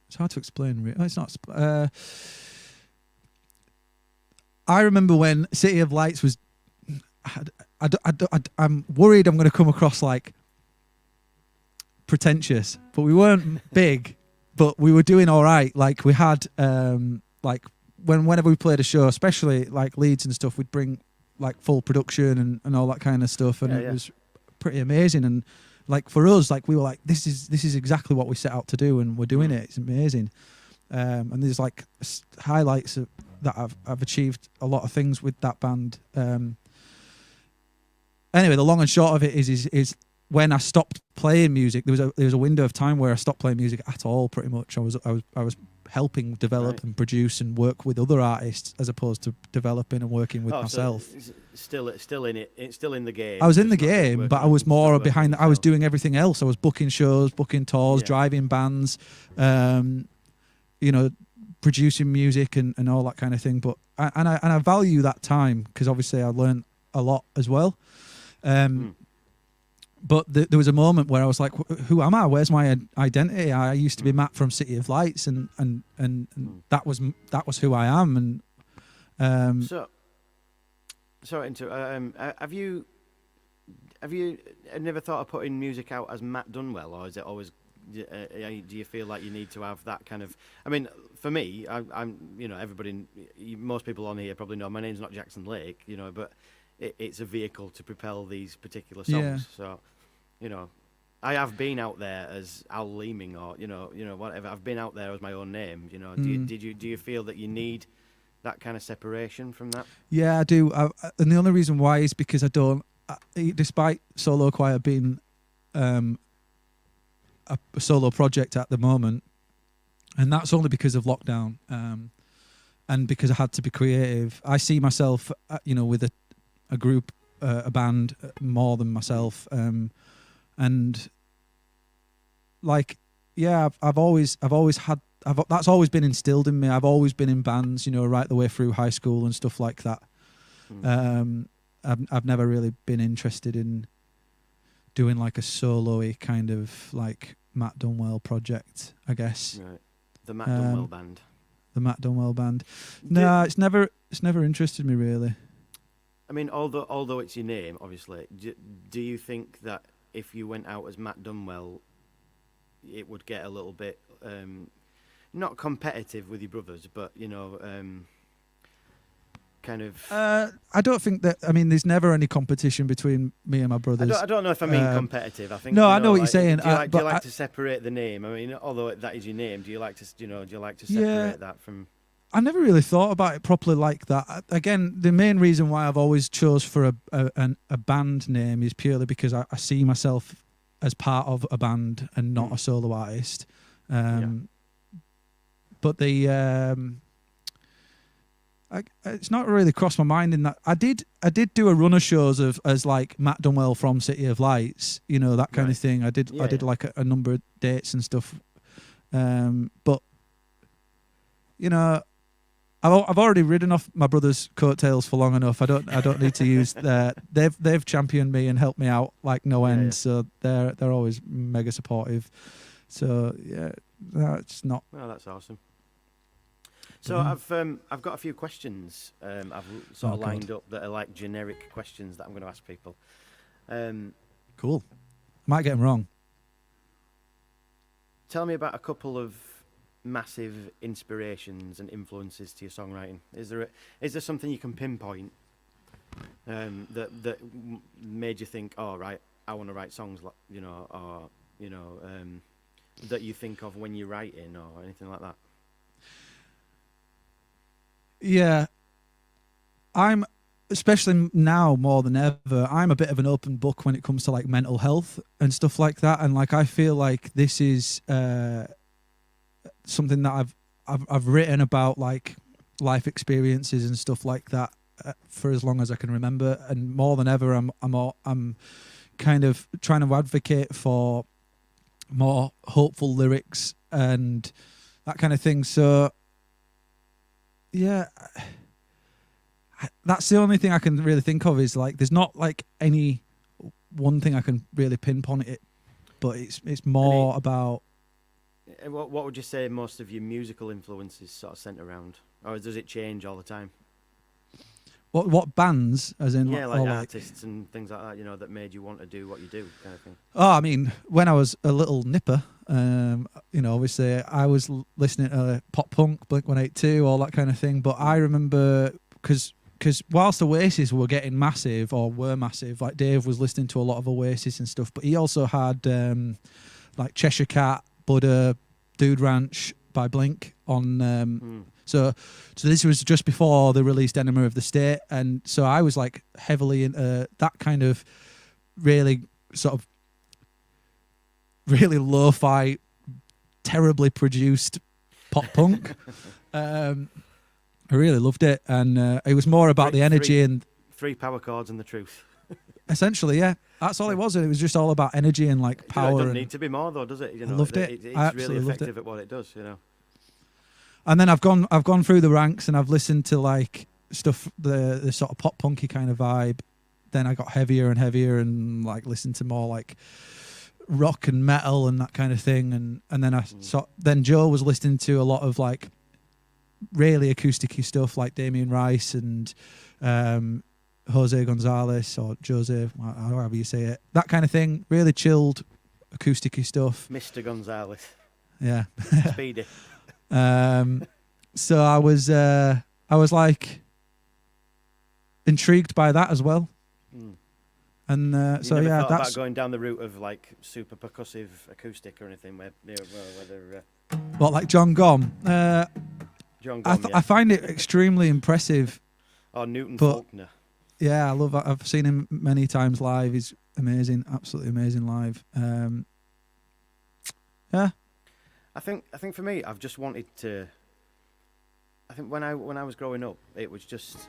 It's hard to explain. It's not. I remember when City of Lights was. I'm worried I'm going to come across like pretentious, but we weren't big, but we were doing all right. Like we had like whenever we played a show, especially like Leeds and stuff, we'd bring like full production and all that kind of stuff, and it was pretty amazing. And like for us, like we were like, this is exactly what we set out to do, and we're doing it. It's amazing. And there's like highlights that I've achieved a lot of things with that band. Anyway, the long and short of it is when I stopped playing music, there was a window of time where I stopped playing music at all. Pretty much, I was helping develop and produce and work with other artists as opposed to developing and working with myself. So still in it. It's still in the game. I was in the game, but I was more behind. I was doing everything else. I was booking shows, booking tours, driving bands, producing music and all that kind of thing. But I value that time because obviously I learned a lot as well. But there was a moment where I was like, who am I? Where's my identity? I used to be Matt from City of Lights, and that was who I am. And so sorry to have you never thought of putting music out as Matt Dunwell, or is it always? Do you feel like you need to have that kind of? I mean, for me, I'm everybody, most people on here probably know my name's not Jackson Lake, but it's a vehicle to propel these particular songs. So, I have been out there as Al Leeming or whatever. I've been out there as my own name. Do you feel that you need that kind of separation from that? Yeah, I do. And the only reason why is because I don't. Despite SøLøW CHøIR being a solo project at the moment, and that's only because of lockdown, and because I had to be creative. I see myself, with a group, a band, more than myself, and like, yeah, I've always had. That's always been instilled in me. I've always been in bands, right the way through high school and stuff like that. I've never really been interested in doing like a solo-y kind of like Matt Dunwell project, I guess. Right. The Matt Dunwell band. The Matt Dunwell band. No, it's never interested me really. I mean, although it's your name, obviously, do you think that if you went out as Matt Dunwell, it would get a little bit not competitive with your brothers, but kind of. I don't think that. I mean, there's never any competition between me and my brothers. I don't know if I mean competitive. I think. No, I know what you're saying. Do you like to separate the name? I mean, although that is your name, do you like to separate that from? I never really thought about it properly like that. Again, the main reason why I've always chose for a band name is purely because I see myself as part of a band and not a solo artist. But It's not really crossed my mind in that I did do a run of shows as like Matt Dunwell from City of Lights, you know, that kind of thing. I did like a number of dates and stuff, but you know, I've already ridden off my brother's coattails for long enough. I don't need to use they've championed me and helped me out like no end. So they're always mega supportive. So yeah, that's not. Well, that's awesome. So I've got a few questions I've sort of lined up that are like generic questions that I'm going to ask people. Cool. Might get them wrong. Tell me about a couple of massive inspirations and influences to your songwriting. Is there something you can pinpoint that made you think, oh right, I want to write songs like, you know, or you know, that you think of when you're writing or anything like that? Yeah, I'm, especially now more than ever, I'm a bit of an open book when it comes to like mental health and stuff like that. And like, I feel like this is something that I've written about, like life experiences and stuff like that for as long as I can remember. And more than ever, I'm kind of trying to advocate for more hopeful lyrics and that kind of thing. So yeah, that's the only thing I can really think of, is like there's not like any one thing I can really pinpoint it, but it's more about. What would you say most of your musical influences sort of centre around, or does it change all the time? What bands, as in like artists and things like that, you know, that made you want to do what you do, kind of thing? Oh, I mean, when I was a little nipper, you know, obviously I was listening to pop punk, Blink-182, all that kind of thing. But I remember, because whilst Oasis were getting massive, or were massive, like Dave was listening to a lot of Oasis and stuff, but he also had like Cheshire Cat, Buddha, Dude Ranch by Blink on. So this was just before they released Enema of the State, and so I was like heavily into that kind of really sort of really lo-fi, terribly produced pop punk. I really loved it, and it was more about the energy and 3 power chords and the truth. Essentially, yeah, that's all it was. It was just all about energy and like power. It doesn't need to be more, though, does it? You know, I loved it. It's really effective at what it does, you know. And then I've gone through the ranks and I've listened to like stuff, the sort of pop punky kind of vibe. Then I got heavier and heavier and like listened to more like rock and metal and that kind of thing. And then then Joe was listening to a lot of like really acousticy stuff like Damien Rice and Jose Gonzalez, or Jose, however you say it, that kind of thing. Really chilled acousticy stuff. Mr. Gonzalez. Yeah. Speedy. So I was like intrigued by that as well. And so never yeah, thought that's about going down the route of like super percussive acoustic or anything, whether what, like John Gom. John Gom, I find it extremely impressive. Or Newton Faulkner. Yeah, I've seen him many times live. He's amazing, absolutely amazing live. Yeah. I think for me, I've just wanted to. I think when I was growing up, it was just.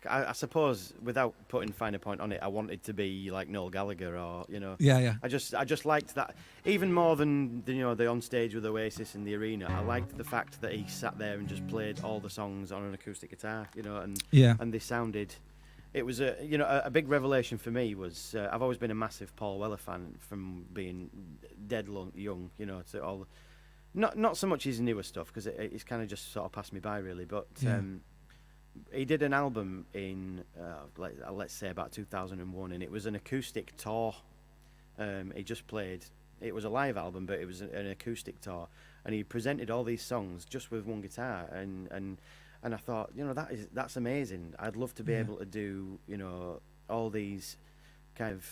I suppose, without putting finer point on it, I wanted to be like Noel Gallagher, or you know. Yeah. I just liked that even more than the on stage with Oasis in the arena. I liked the fact that he sat there and just played all the songs on an acoustic guitar, you know, and they sounded. It was a big revelation for me. Was I've always been a massive Paul Weller fan from being dead young, you know, to all. Not so much his newer stuff, because it's kind of just sort of passed me by really, but. Yeah. He did an album in, let's say about 2001, and it was an acoustic tour. He just played. It was a live album, but it was an acoustic tour, and he presented all these songs just with one guitar. And I thought, you know, that's amazing. I'd love to be able to do, you know, all these kind of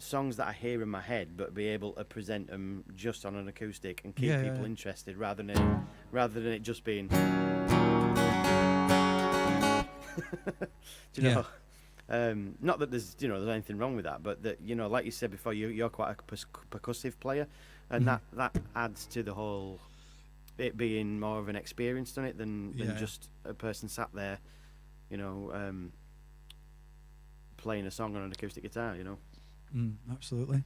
songs that I hear in my head, but be able to present them just on an acoustic and keep people interested, rather than it just being. Do you know? Not that there's anything wrong with that, but that, you know, like you said before, you're quite a percussive player, and that adds to the whole it being more of an experience on it than Yeah. just a person sat there, you know, playing a song on an acoustic guitar. You know. Absolutely.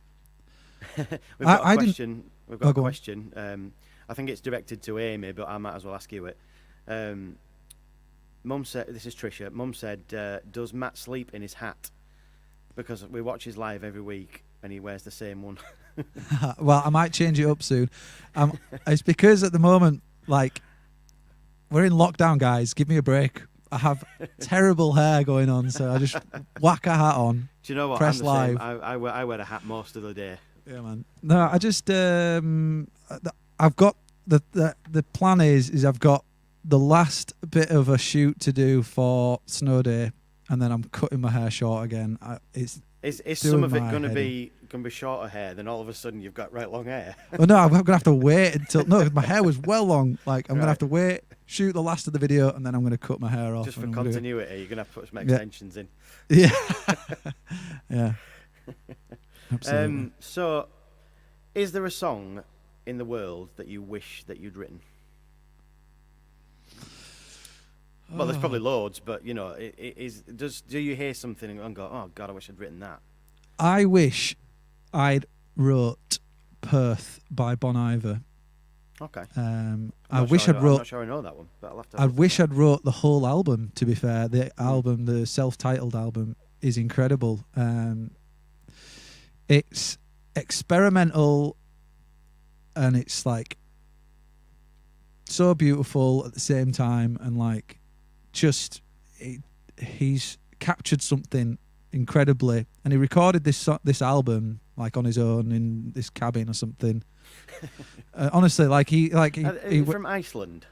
We've got I a didn't- question. We've got a go on. question. I think it's directed to Amy, but I might as well ask you it. Mum said, "This is Trisha." Mum said, "Does Matt sleep in his hat?" Because we watch his live every week, and he wears the same one. Well, I might change it up soon. It's because at the moment, like, we're in lockdown, guys. Give me a break. I have terrible hair going on, so I just whack a hat on. Do you know what? Press I'm the same. live. I wear a hat most of the day. Yeah, man. No, I just I've got the plan is I've got the last bit of a shoot to do for Snow Day, and then I'm cutting my hair short again. Is some of it my going to head be shorter hair? Then all of a sudden you've got right long hair. Oh no, I'm gonna have to wait until my hair was well long. Like I'm Right. gonna have to wait, shoot the last of the video, and then I'm gonna cut my hair off. Just for and I'm gonna- continuity, you're going to have to put some Yeah. extensions in. Yeah, yeah, absolutely. So, is there a song in the world that you wish that you'd written? Well, there's probably loads, but you know, do you hear something and go, "Oh God, I wish I'd written that"? I wish I'd wrote Perth by Bon Iver. Okay. I wish I'd I'm wrote. not sure I know that one, but I'll have to. I wish I'd wrote the whole album. To be fair, the album, the self-titled album, is incredible. It's experimental, and it's like so beautiful at the same time, and like he's captured something incredibly, and he recorded this album like on his own in this cabin or something. Honestly, like he from Iceland.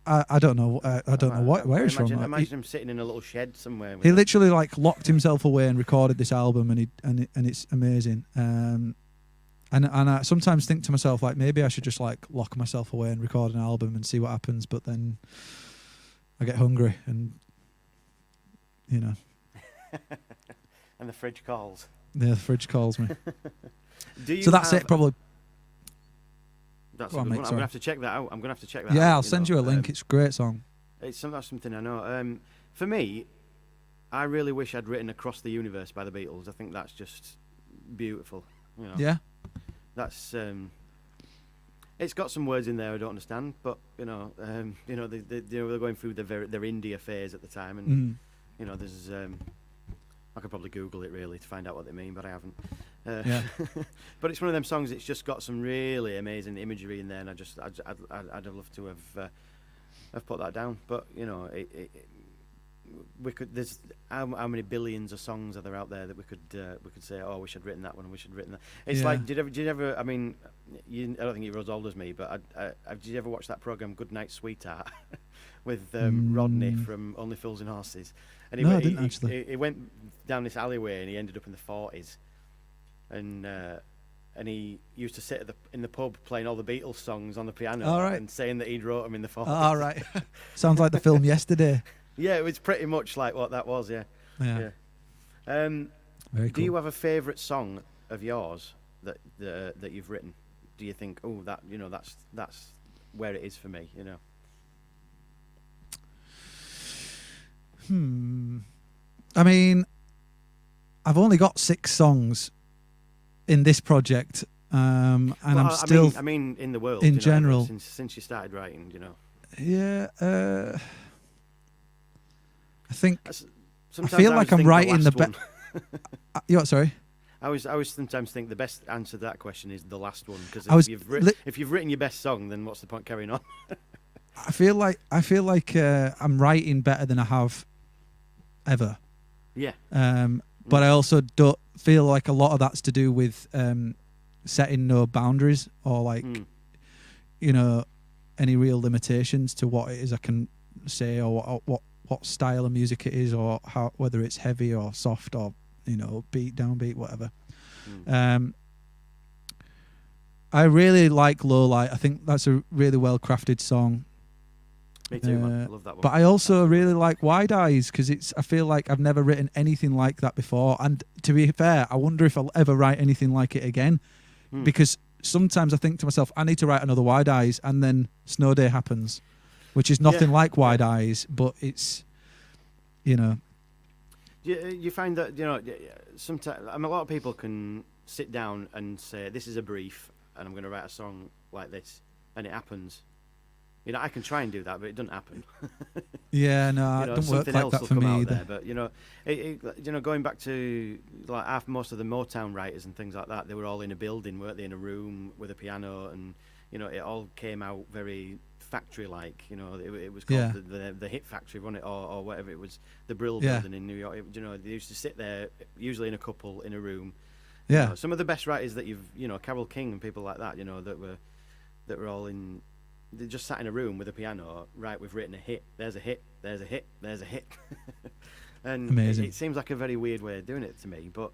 I don't know. I don't know where he's from. Imagine him sitting in a little shed somewhere. He literally like locked himself away and recorded this album, and it's amazing. And I sometimes think to myself like maybe I should just like lock myself away and record an album and see what happens. But then I get hungry, and you know. And the fridge calls. Yeah, the fridge calls me. Do So that's have- it, probably. That's Go on, a good mate, one. I'm sorry. gonna have to check that out. I'm gonna have to check that out. Yeah, I'll send you a link. It's a great song. That's something I know. For me, I really wish I'd written "Across the Universe" by the Beatles. I think that's just beautiful. You know, Yeah. that's it's got some words in there I don't understand, but they're going through their India phase at the time, and you know, there's I could probably Google it really to find out what they mean, but I haven't. Yeah. But it's one of them songs. It's just got some really amazing imagery in there, and I'd have loved to have put that down. But you know, we could. There's how many billions of songs are there out there that we could say, oh, I wish I'd written that one. I wish I'd written that. It's Yeah. like, did you ever? I mean, I don't think you're as old as me, but did you ever watch that program, Good Night Sweetheart, with Rodney from Only Fools and Horses? And No, I didn't actually. He went down this alleyway and he ended up in the 40s, and he used to sit in the pub playing all the Beatles songs on the piano, All right. and saying that he'd wrote them in the 40s. All right. Sounds like the film Yesterday. Yeah, it was pretty much like what that was. Yeah. Yeah. Very cool. Do you have a favourite song of yours that you've written? Do you think, oh, that's where it is for me? You know. I mean, I've only got 6 songs in this project, and I'm still. I mean, in the world. in general. Since you started writing, you know. Yeah. I think. Sometimes I feel like I'm writing the best. You what? Sorry. I always sometimes think the best answer to that question is the last one, because I was if you've written your best song, then what's the point carrying on? I feel like I'm writing better than I have ever. Yeah. But I also don't feel like a lot of that's to do with setting no boundaries or like you know, any real limitations to what it is I can say, or what style of music it is, or how, whether it's heavy or soft, or you know, beat, downbeat, whatever. I really like Low Light. I think that's a really well crafted song. Me too, man. I love that one. But I also really like Wide Eyes, because I feel like I've never written anything like that before. And to be fair, I wonder if I'll ever write anything like it again, because sometimes I think to myself, I need to write another Wide Eyes, and then Snow Day happens, which is nothing like Wide Eyes, but it's, you know. You find that, you know, sometimes a lot of people can sit down and say, this is a brief, and I'm going to write a song like this, and it happens. You know, I can try and do that, but it doesn't happen. Yeah, no, you it know, doesn't work something like else that will for come me out either. there. But you know, going back to like most of the Motown writers and things like that, they were all in a building, weren't they, in a room with a piano, and you know, it all came out very factory-like. You know, it was called the Hit Factory, wasn't it, or whatever it was, the Brill Building in New York. You know, they used to sit there, usually in a couple in a room. Yeah, you know, some of the best writers that you know, Carole King and people like that, you know, that were all in. They just sat in a room with a piano. Right, we've written a hit. There's a hit. There's a hit. There's a hit. And amazing. It seems like a very weird way of doing it to me. But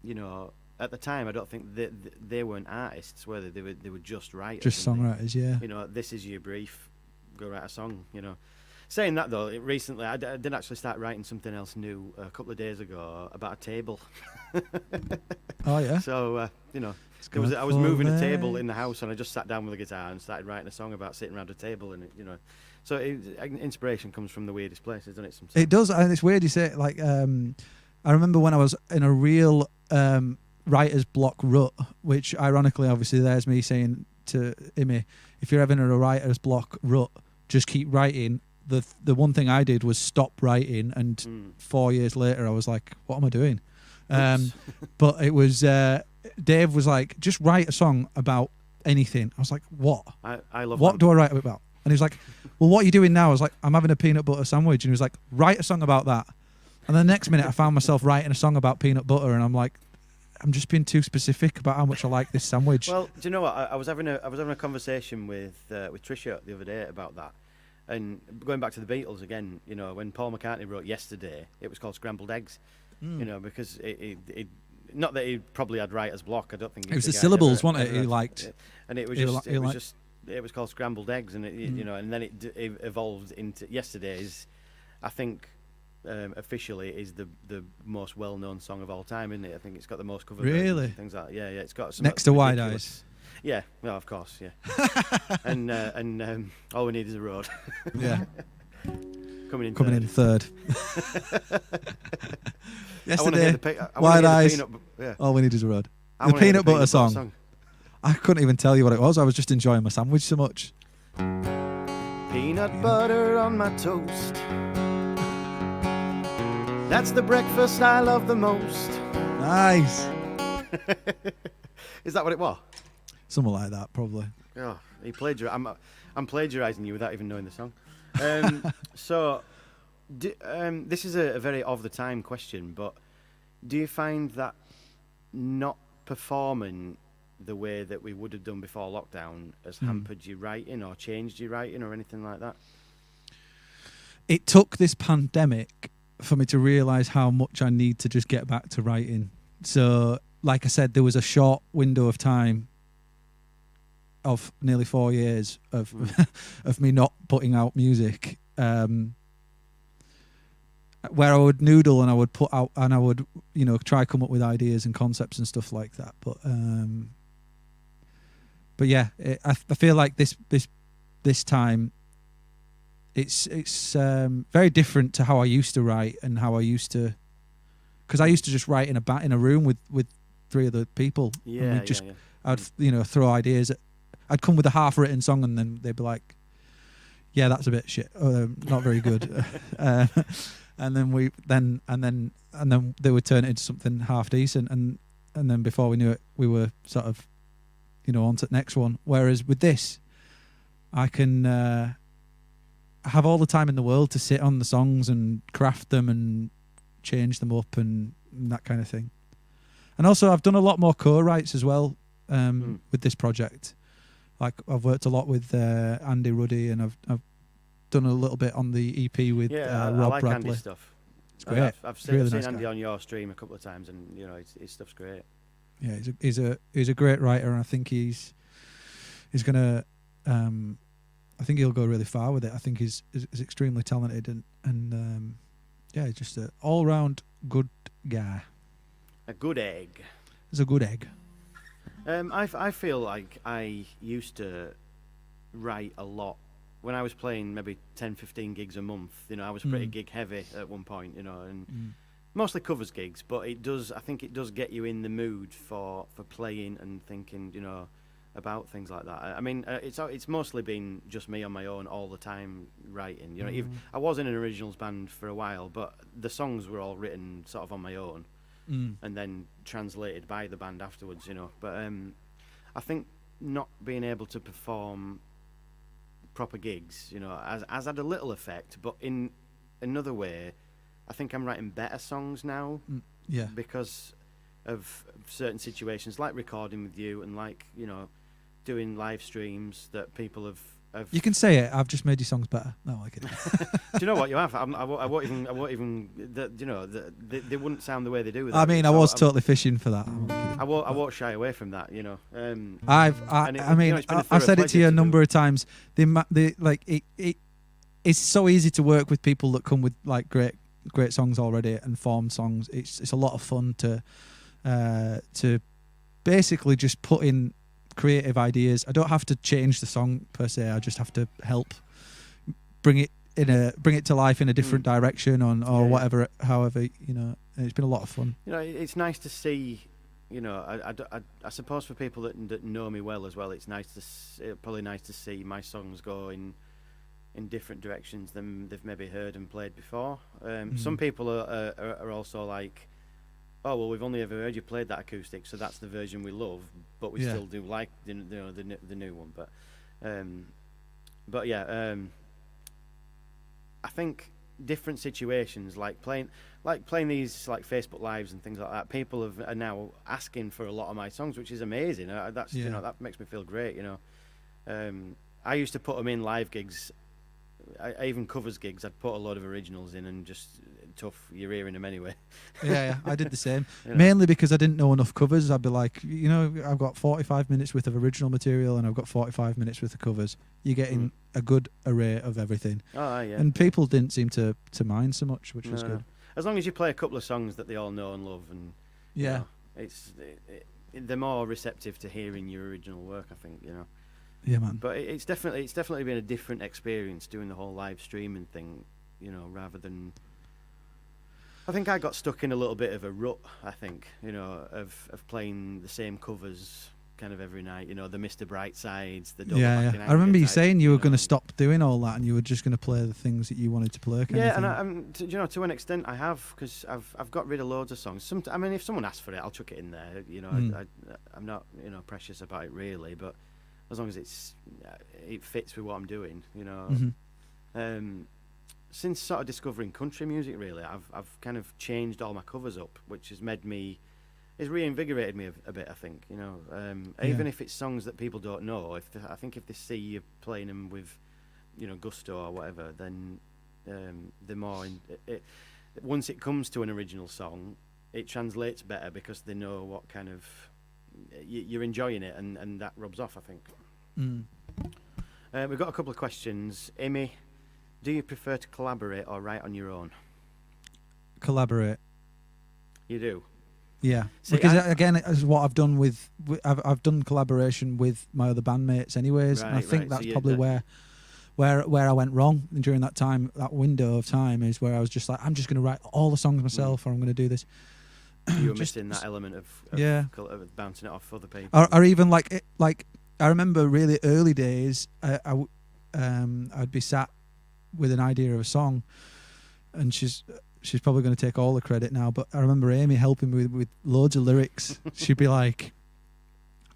you know, at the time, I don't think they weren't artists, were they? They were just writers. Just songwriters, yeah. You know, this is your brief. Go write a song. You know. Saying that though, recently I did actually start writing something else new a couple of days ago about a table. Oh yeah. So you know. I was moving a table in the house, and I just sat down with a guitar and started writing a song about sitting around a table, and you know, so inspiration comes from the weirdest places, doesn't it? Sometimes It does, and it's weird you say it. Like, I remember when I was in a real writer's block rut, which ironically, obviously, there's me saying to Imi, if you're ever in a writer's block rut, just keep writing. The one thing I did was stop writing, and 4 years later, I was like, what am I doing? But it was. Dave was like, just write a song about anything. I was like, what? I love what that. do I write about? And he was like, well, what are you doing now? I was like, I'm having a peanut butter sandwich. And he was like, write a song about that. And the next minute I found myself writing a song about peanut butter, and I'm like, I'm just being too specific about how much I like this sandwich. Well, do you know what? I was having a conversation with Tricia the other day about that. And going back to the Beatles again, you know, when Paul McCartney wrote Yesterday, it was called Scrambled Eggs. You know, because it not that he probably had writer's block. I don't think it was the syllables, wasn't it? He liked, and it was it was called Scrambled Eggs, and you know, and then it evolved into Yesterday's. I think officially is the most well-known song of all time, isn't it? I think it's got the most cover versions and things like that. Yeah, it's got some next to Wide Eyes. Yeah, well, of course, yeah. and all we need is a road. Yeah. Coming in third. Yesterday, I Wide Eyes. Yeah. All we need is a road. The peanut butter song. I couldn't even tell you what it was. I was just enjoying my sandwich so much. Peanut butter on my toast. That's the breakfast I love the most. Nice. Is that what it was? Something like that, probably. Oh, I'm plagiarising you without even knowing the song. So, this is a very of-the-time question, but do you find that not performing the way that we would have done before lockdown has hampered your writing or changed your writing or anything like that? It took this pandemic for me to realise how much I need to just get back to writing. So, like I said, there was a short window of time of nearly 4 years of of me not putting out music, where I would noodle and I would put out and I would, you know, try come up with ideas and concepts and stuff like that. But yeah, I feel like this time it's very different to how I used to write and how I used to, because I used to just write in a room with 3 other people. Yeah, I'd throw ideas at. I'd come with a half-written song, and then they'd be like, "Yeah, that's a bit shit, not very good," and then they would turn it into something half decent, and then before we knew it, we were sort of, you know, on to the next one. Whereas with this, I can have all the time in the world to sit on the songs and craft them and change them up and that kind of thing. And also, I've done a lot more co-writes as well with this project. Like, I've worked a lot with Andy Ruddy, and I've done a little bit on the EP with Rob I like Bradley. Andy's stuff. It's great. I've seen really nice Andy guy on your stream a couple of times, and you know, his stuff's great. Yeah, he's a great writer, and I think he's gonna. I think he'll go really far with it. I think he's extremely talented, and yeah, just an all round good guy. A good egg. He's a good egg. I feel like I used to write a lot when I was playing maybe 10, 15 gigs a month. You know, I was pretty gig heavy at one point. You know, and mostly covers gigs. But I think it does get you in the mood for playing and thinking. You know, about things like that. I mean, it's mostly been just me on my own all the time writing. You know, I was in an originals band for a while, but the songs were all written sort of on my own. And then translated by the band afterwards, you know. But I think not being able to perform proper gigs, you know, has had a little effect. But in another way, I think I'm writing better songs now. Yeah. Because of certain situations, like recording with you, and like, you know, doing live streams that people have. You can say it. I've just made your songs better. No, I kidding. Do you know what you have? I won't even. You know, they wouldn't sound the way they do. I mean, I was totally fishing for that. I won't shy away from that. You know. I've said it to you a number of times. It's so easy to work with people that come with like great songs already and formed songs. It's a lot of fun to basically just put in creative ideas. I don't have to change the song per se. I just have to help bring it to life in a different direction or whatever. However, you know, and it's been a lot of fun. You know, it's nice to see. You know, I suppose for people that know me well as well, it's probably nice to see my songs go in different directions than they've maybe heard and played before. Some people are also like, oh well, we've only ever heard you played that acoustic, so that's the version we love, but we still do like the new one. But yeah, I think different situations like playing these like Facebook lives and things like that. People are now asking for a lot of my songs, which is amazing. You know, that makes me feel great. You know, I used to put them in live gigs. I even covers gigs. I'd put a lot of originals in and just tough. You're hearing them anyway. Yeah, I did the same. You know? Mainly because I didn't know enough covers. I'd be like, you know, I've got 45 minutes worth of original material and I've got 45 minutes worth of covers. You're getting a good array of everything. Oh yeah. And people didn't seem to mind so much, which was good. As long as you play a couple of songs that they all know and love, and you know, they're more receptive to hearing your original work. I think, you know. Yeah, man. But it's definitely been a different experience doing the whole live streaming thing, you know, rather than. I think I got stuck in a little bit of a rut. I think, you know, of playing the same covers kind of every night. You know, the Mr. Brightsides, the I remember you saying you were going to stop doing all that and you were just going to play the things that you wanted to play. And you know, to an extent, I have, because I've got rid of loads of songs. I mean, if someone asks for it, I'll chuck it in there. You know, I'm not, you know, precious about it really, but. As long as it fits with what I'm doing, you know. Since sort of discovering country music, really, I've kind of changed all my covers up, which has it's reinvigorated me a bit. I think, you know, even if it's songs that people don't know, I think if they see you playing them with, you know, gusto or whatever, then the more once it comes to an original song, it translates better because they know what kind of. You're enjoying it, and that rubs off, I think. We've got a couple of questions. Amy, do you prefer to collaborate or write on your own? Collaborate. You do? Yeah. See, because again, it's what I've done with I've done collaboration with my other bandmates anyways, and I think that's probably where I went wrong during that time. That window of time is where I was just like, I'm just going to write all the songs myself, or I'm going to do this. You were missing that element of bouncing it off other people, or even like I remember really early days. I'd be sat with an idea of a song, and she's probably going to take all the credit now. But I remember Amy helping me with loads of lyrics. She'd be like,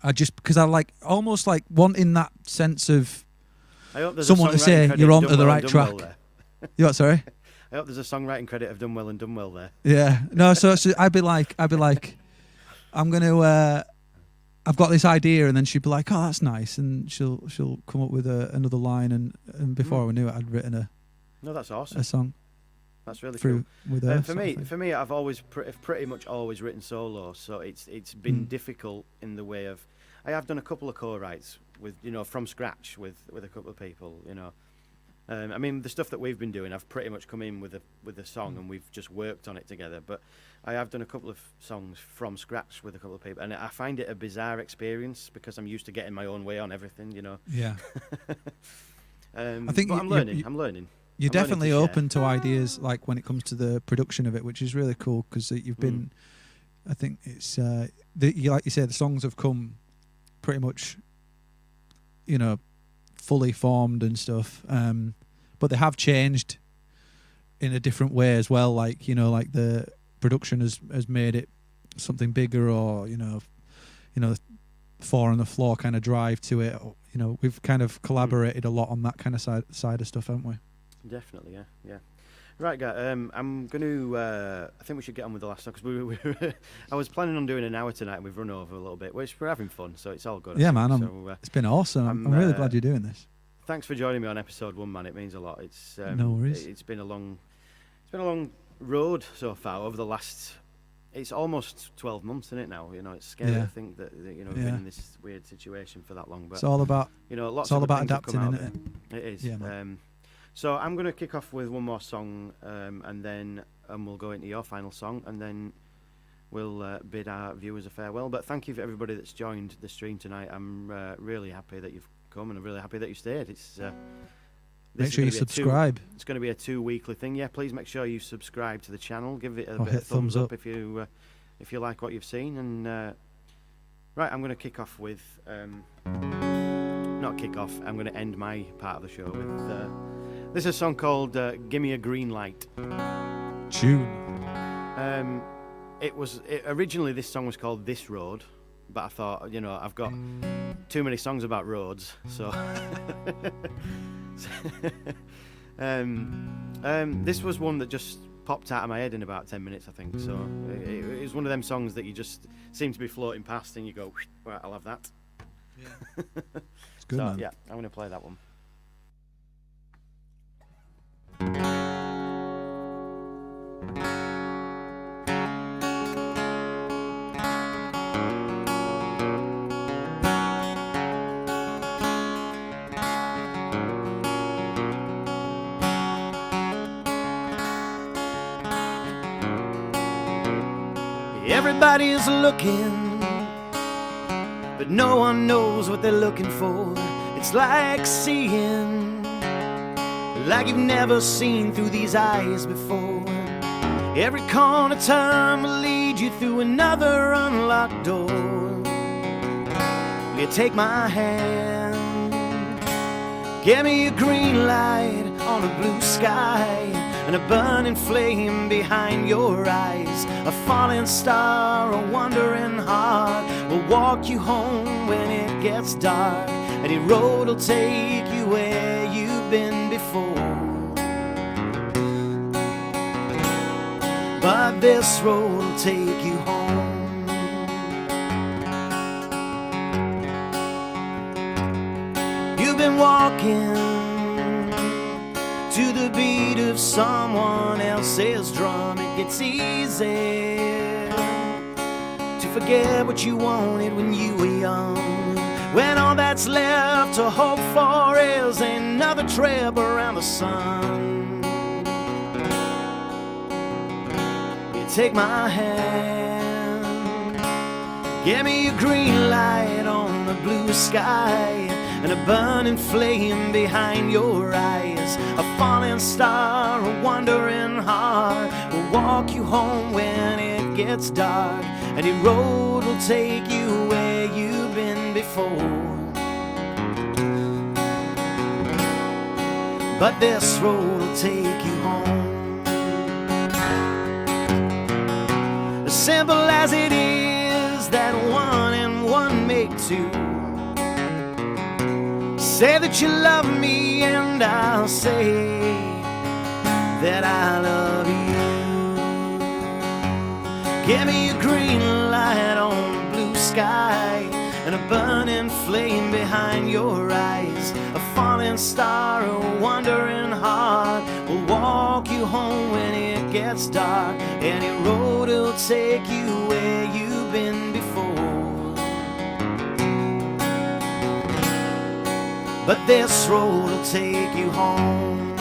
because I like almost like wanting that sense of someone to say you're onto the right track. You what? Sorry. I hope there's a songwriting credit of done well and done well there. Yeah. No, so I'd be like, I'm going to, I've got this idea, and then she'd be like, oh, that's nice. And she'll come up with another line, and before we knew it, I'd written that's awesome. A song. That's really cool. With her, for me, I've always pretty much always written solo, so it's been difficult in the way of, I have done a couple of co-writes with, you know, from scratch with a couple of people, you know. I mean, the stuff that we've been doing, I've pretty much come in with a song and we've just worked on it together. But I have done a couple of songs from scratch with a couple of people, and I find it a bizarre experience because I'm used to getting my own way on everything, you know. Yeah. I think I'm learning. I'm learning. You're I'm learning definitely to open to ideas, like when it comes to the production of it, which is really cool because you've been. I think it's like you said, the songs have come pretty much, you know, fully formed and stuff, but they have changed in a different way as well. Like, you know, like the production has made it something bigger, or you know, four on the floor kind of drive to it. Or, you know, we've kind of collaborated a lot on that kind of side of stuff, haven't we? Definitely, yeah. Right, guys. I'm going to. I think we should get on with the last song because I was planning on doing an hour tonight, and we've run over a little bit, which we're having fun, so it's all good. Yeah, man. It's been awesome. I'm really glad you're doing this. Thanks for joining me on episode 1, man. It means a lot. It's no worries. It's been a long road so far over the last. It's almost 12 months, isn't it now? You know, it's scary to think that you know we've been in this weird situation for that long. But it's all about lots of about adapting, isn't it? It is. Yeah, man. So I'm going to kick off with one more song, and then we'll go into your final song, and then we'll bid our viewers a farewell. But thank you for everybody that's joined the stream tonight. I'm really happy that you've come, and I'm really happy that you stayed. Make sure you subscribe. It's going to be a 2-weekly thing. Yeah, please make sure you subscribe to the channel. Give it a bit of thumbs up if you like what you've seen. And right, I'm going to kick off with not kick off. I'm going to end my part of the show with. This is a song called Gimme a Green Light. Tune. Originally this song was called This Road, but I thought, you know, I've got too many songs about roads, so this was one that just popped out of my head in about 10 minutes, I think. So it was one of them songs that you just seem to be floating past and you go, right, I'll have that. Yeah. It's good, man. Yeah, I'm going to play that one. Everybody's looking, but no one knows what they're looking for. It's like seeing, like you've never seen through these eyes before. Every corner turn will lead you through another unlocked door. Will you take my hand? Give me a green light on a blue sky, and a burning flame behind your eyes. A falling star, a wandering heart will walk you home when it gets dark. Any road will take you where you've been before, but this road will take you home. You've been walking to the beat of someone else's drum. It gets easy to forget what you wanted when you were young, when all that's left to hope for is another trip around the sun. You take my hand, give me a green light on the blue sky, and a burning flame behind your eyes. A falling star, a wandering heart will walk you home when it gets dark. Any road will take you where you've been before, but this road will take you home. As simple as it is that 1 and 1 make 2. Say that you love me and I'll say that I love you. Give me a green light on the blue sky, and a burning flame behind your eyes. A falling star, a wandering heart will walk you home when it gets dark. Any road will take you where you've been before, but this road will take you home.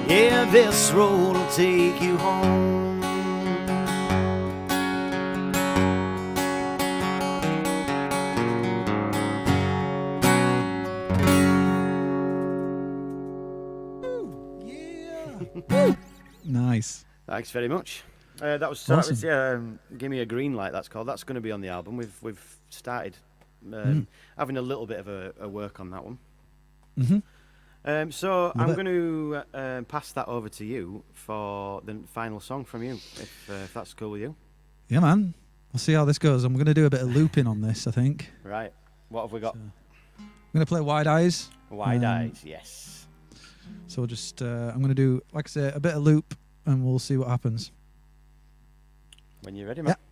Yeah, this road will take you home. Nice. Thanks very much. That was Give Me a Green Light. That's called. That's going to be on the album. We've started having a little bit of a work on that one. So I'm going to pass that over to you for the final song from you, if that's cool with you. Yeah, man. We'll see how this goes. I'm going to do a bit of looping on this, I think. Right. What have we got? So, I'm going to play Wide Eyes. Wide Eyes, yes. So we'll just, I'm going to do, like I say, a bit of loop, and we'll see what happens. When you're ready, man. Yeah.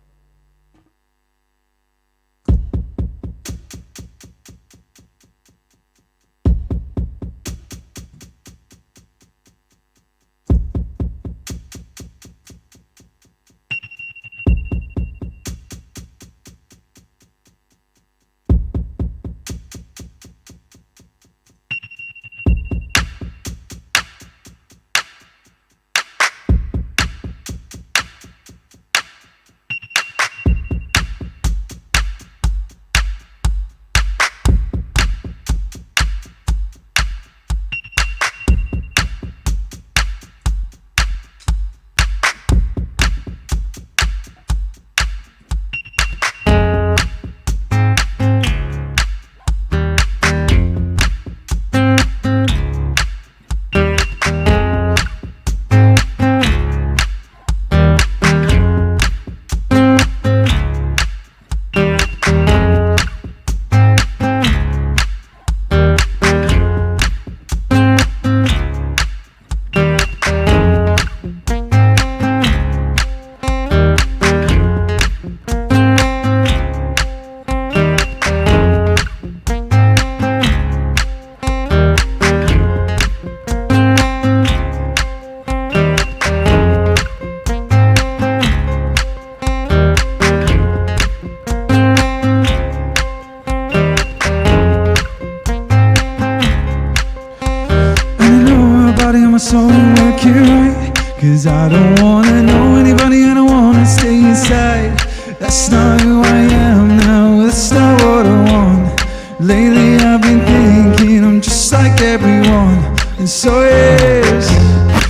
Cause I don't wanna know anybody and I wanna stay inside. That's not who I am now, that's not what I want. Lately I've been thinking I'm just like everyone. And so yes,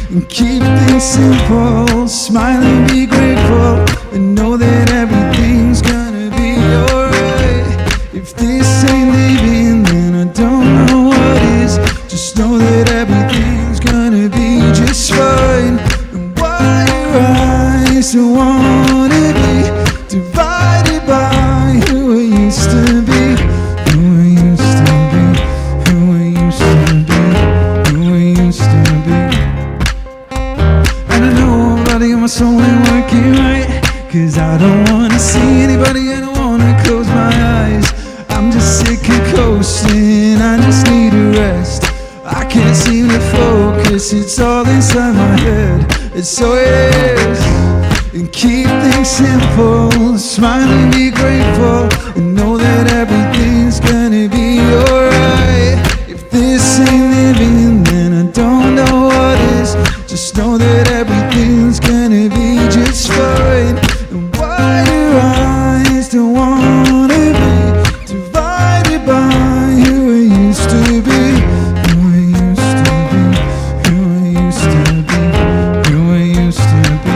and keep things simple, smile and be grateful, and know that everything's gonna be alright. If this ain't living, then I don't know what is. Just know that everything's gonna be just fine. And why your eyes don't wanna be divided by who I used to be, who I used to be, who I used to be, who I used to be. And I know body and my soul ain't working right, cause I don't wanna see anybody and I wanna close my eyes. I'm just sick of coasting, I just need a rest. I can't seem to focus, it's all inside my head. And so yes, and keep things simple, smile and be grateful, and know that everything's gonna be alright. If this ain't living, then I don't know what is. Just know that everything's gonna be just fine. And why your eyes don't wanna be divided by who I used to be, who I used to be, who I used to be, who I used to be.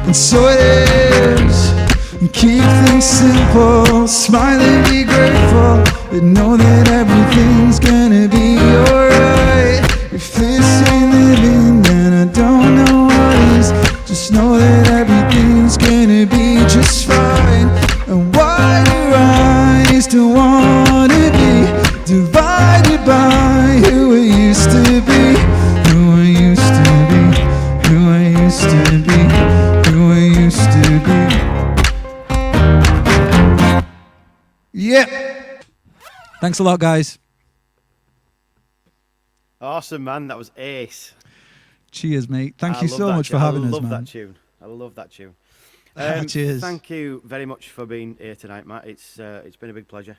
And so it is, and keep things simple, smile and be grateful, and know that everything's gonna be alright. If this ain't living, then I don't know what is. Just know that everything's gonna be just fine. And why your eyes don't wanna be divided by who I used to be, who I used to be, who I used to be, who I used to be. Thanks a lot, guys. Awesome, man. That was ace. Cheers, mate. Thank I you love so that much tune. for having I us, love man. that tune. I love that tune. Cheers. Thank you very much for being here tonight, Matt. It's been a big pleasure.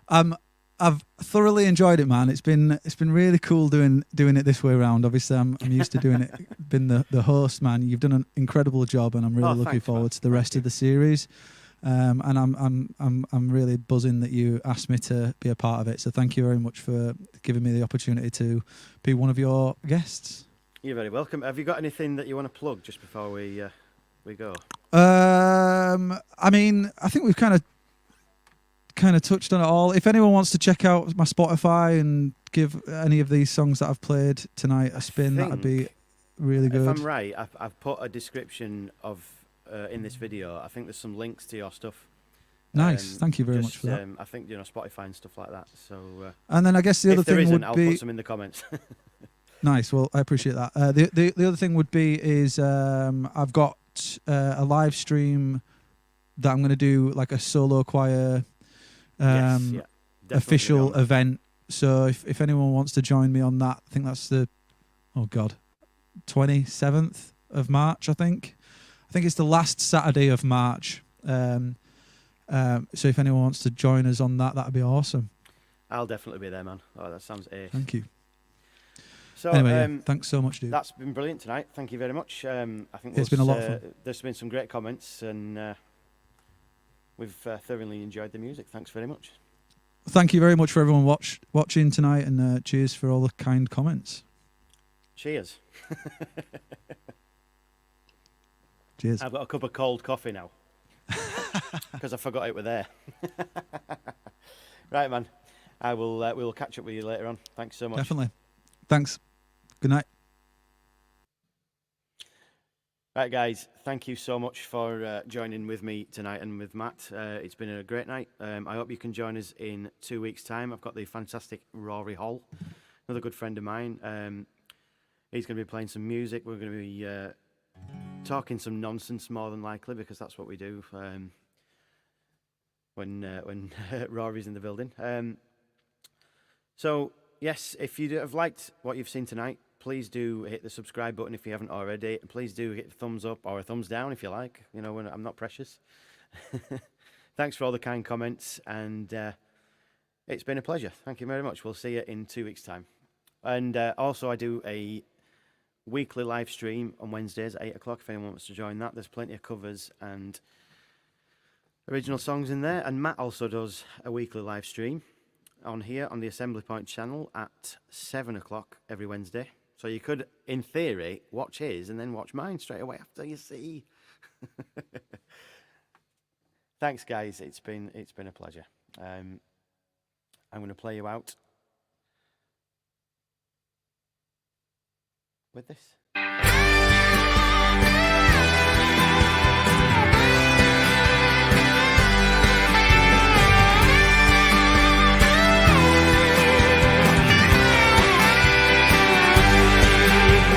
I've thoroughly enjoyed it, man. It's been really cool doing it this way around. Obviously, I'm used to doing it. Been the host, man. You've done an incredible job, and I'm really looking Thanks, forward man. to the rest of the series. And I'm really buzzing that you asked me to be a part of it. So thank you very much for giving me the opportunity to be one of your guests. You're very welcome. Have you got anything that you want to plug just before we go? I mean, I think we've kind of touched on it all. If anyone wants to check out my Spotify and give any of these songs that I've played tonight a spin, that'd be really good. If I'm right, I've put a description of in this video. I think there's some links to your stuff. Nice, thank you very much for that. I think Spotify and stuff like that. So, and then I guess the other thing would I'll be, put some in the comments. Nice. Well, I appreciate that. The other thing would be is I've got a live stream that I'm going to do, like a solo choir official event. So if anyone wants to join me on that, I think that's the 27th of March. I think it's the last Saturday of March. So if anyone wants to join us on that, that'd be awesome. I'll definitely be there, man. Oh, that sounds ace. Thank you. So anyway, thanks so much, dude. That's been brilliant tonight. Thank you very much. I think it's been a lot of fun. There's been some great comments, and we've thoroughly enjoyed the music. Thanks very much. Thank you very much for everyone watching tonight, and cheers for all the kind comments. Cheers. Cheers. I've got a cup of cold coffee now because I forgot it were there. Right, man. We will catch up with you later on. Thanks so much. Definitely. Thanks. Good night. Right, guys. Thank you so much for joining with me tonight and with Matt. It's been a great night. I hope you can join us in 2 weeks' time. I've got the fantastic Rory Hall, another good friend of mine. He's going to be playing some music. We're going to be talking some nonsense, more than likely, because that's what we do when Rory's in the building. So, yes, if you have liked what you've seen tonight, please do hit the subscribe button if you haven't already. And please do hit the thumbs up or a thumbs down if you like. You know, I'm not precious. Thanks for all the kind comments, and it's been a pleasure. Thank you very much. We'll see you in 2 weeks' time. And also, I do a weekly live stream on Wednesdays at 8 o'clock if anyone wants to join that. There's plenty of covers and original songs in there. And Matt also does a weekly live stream on here on the Assembly Point channel at 7 o'clock every Wednesday. So you could, in theory, watch his and then watch mine straight away after, you see. Thanks, guys. It's been a pleasure. I'm going to play you out with this.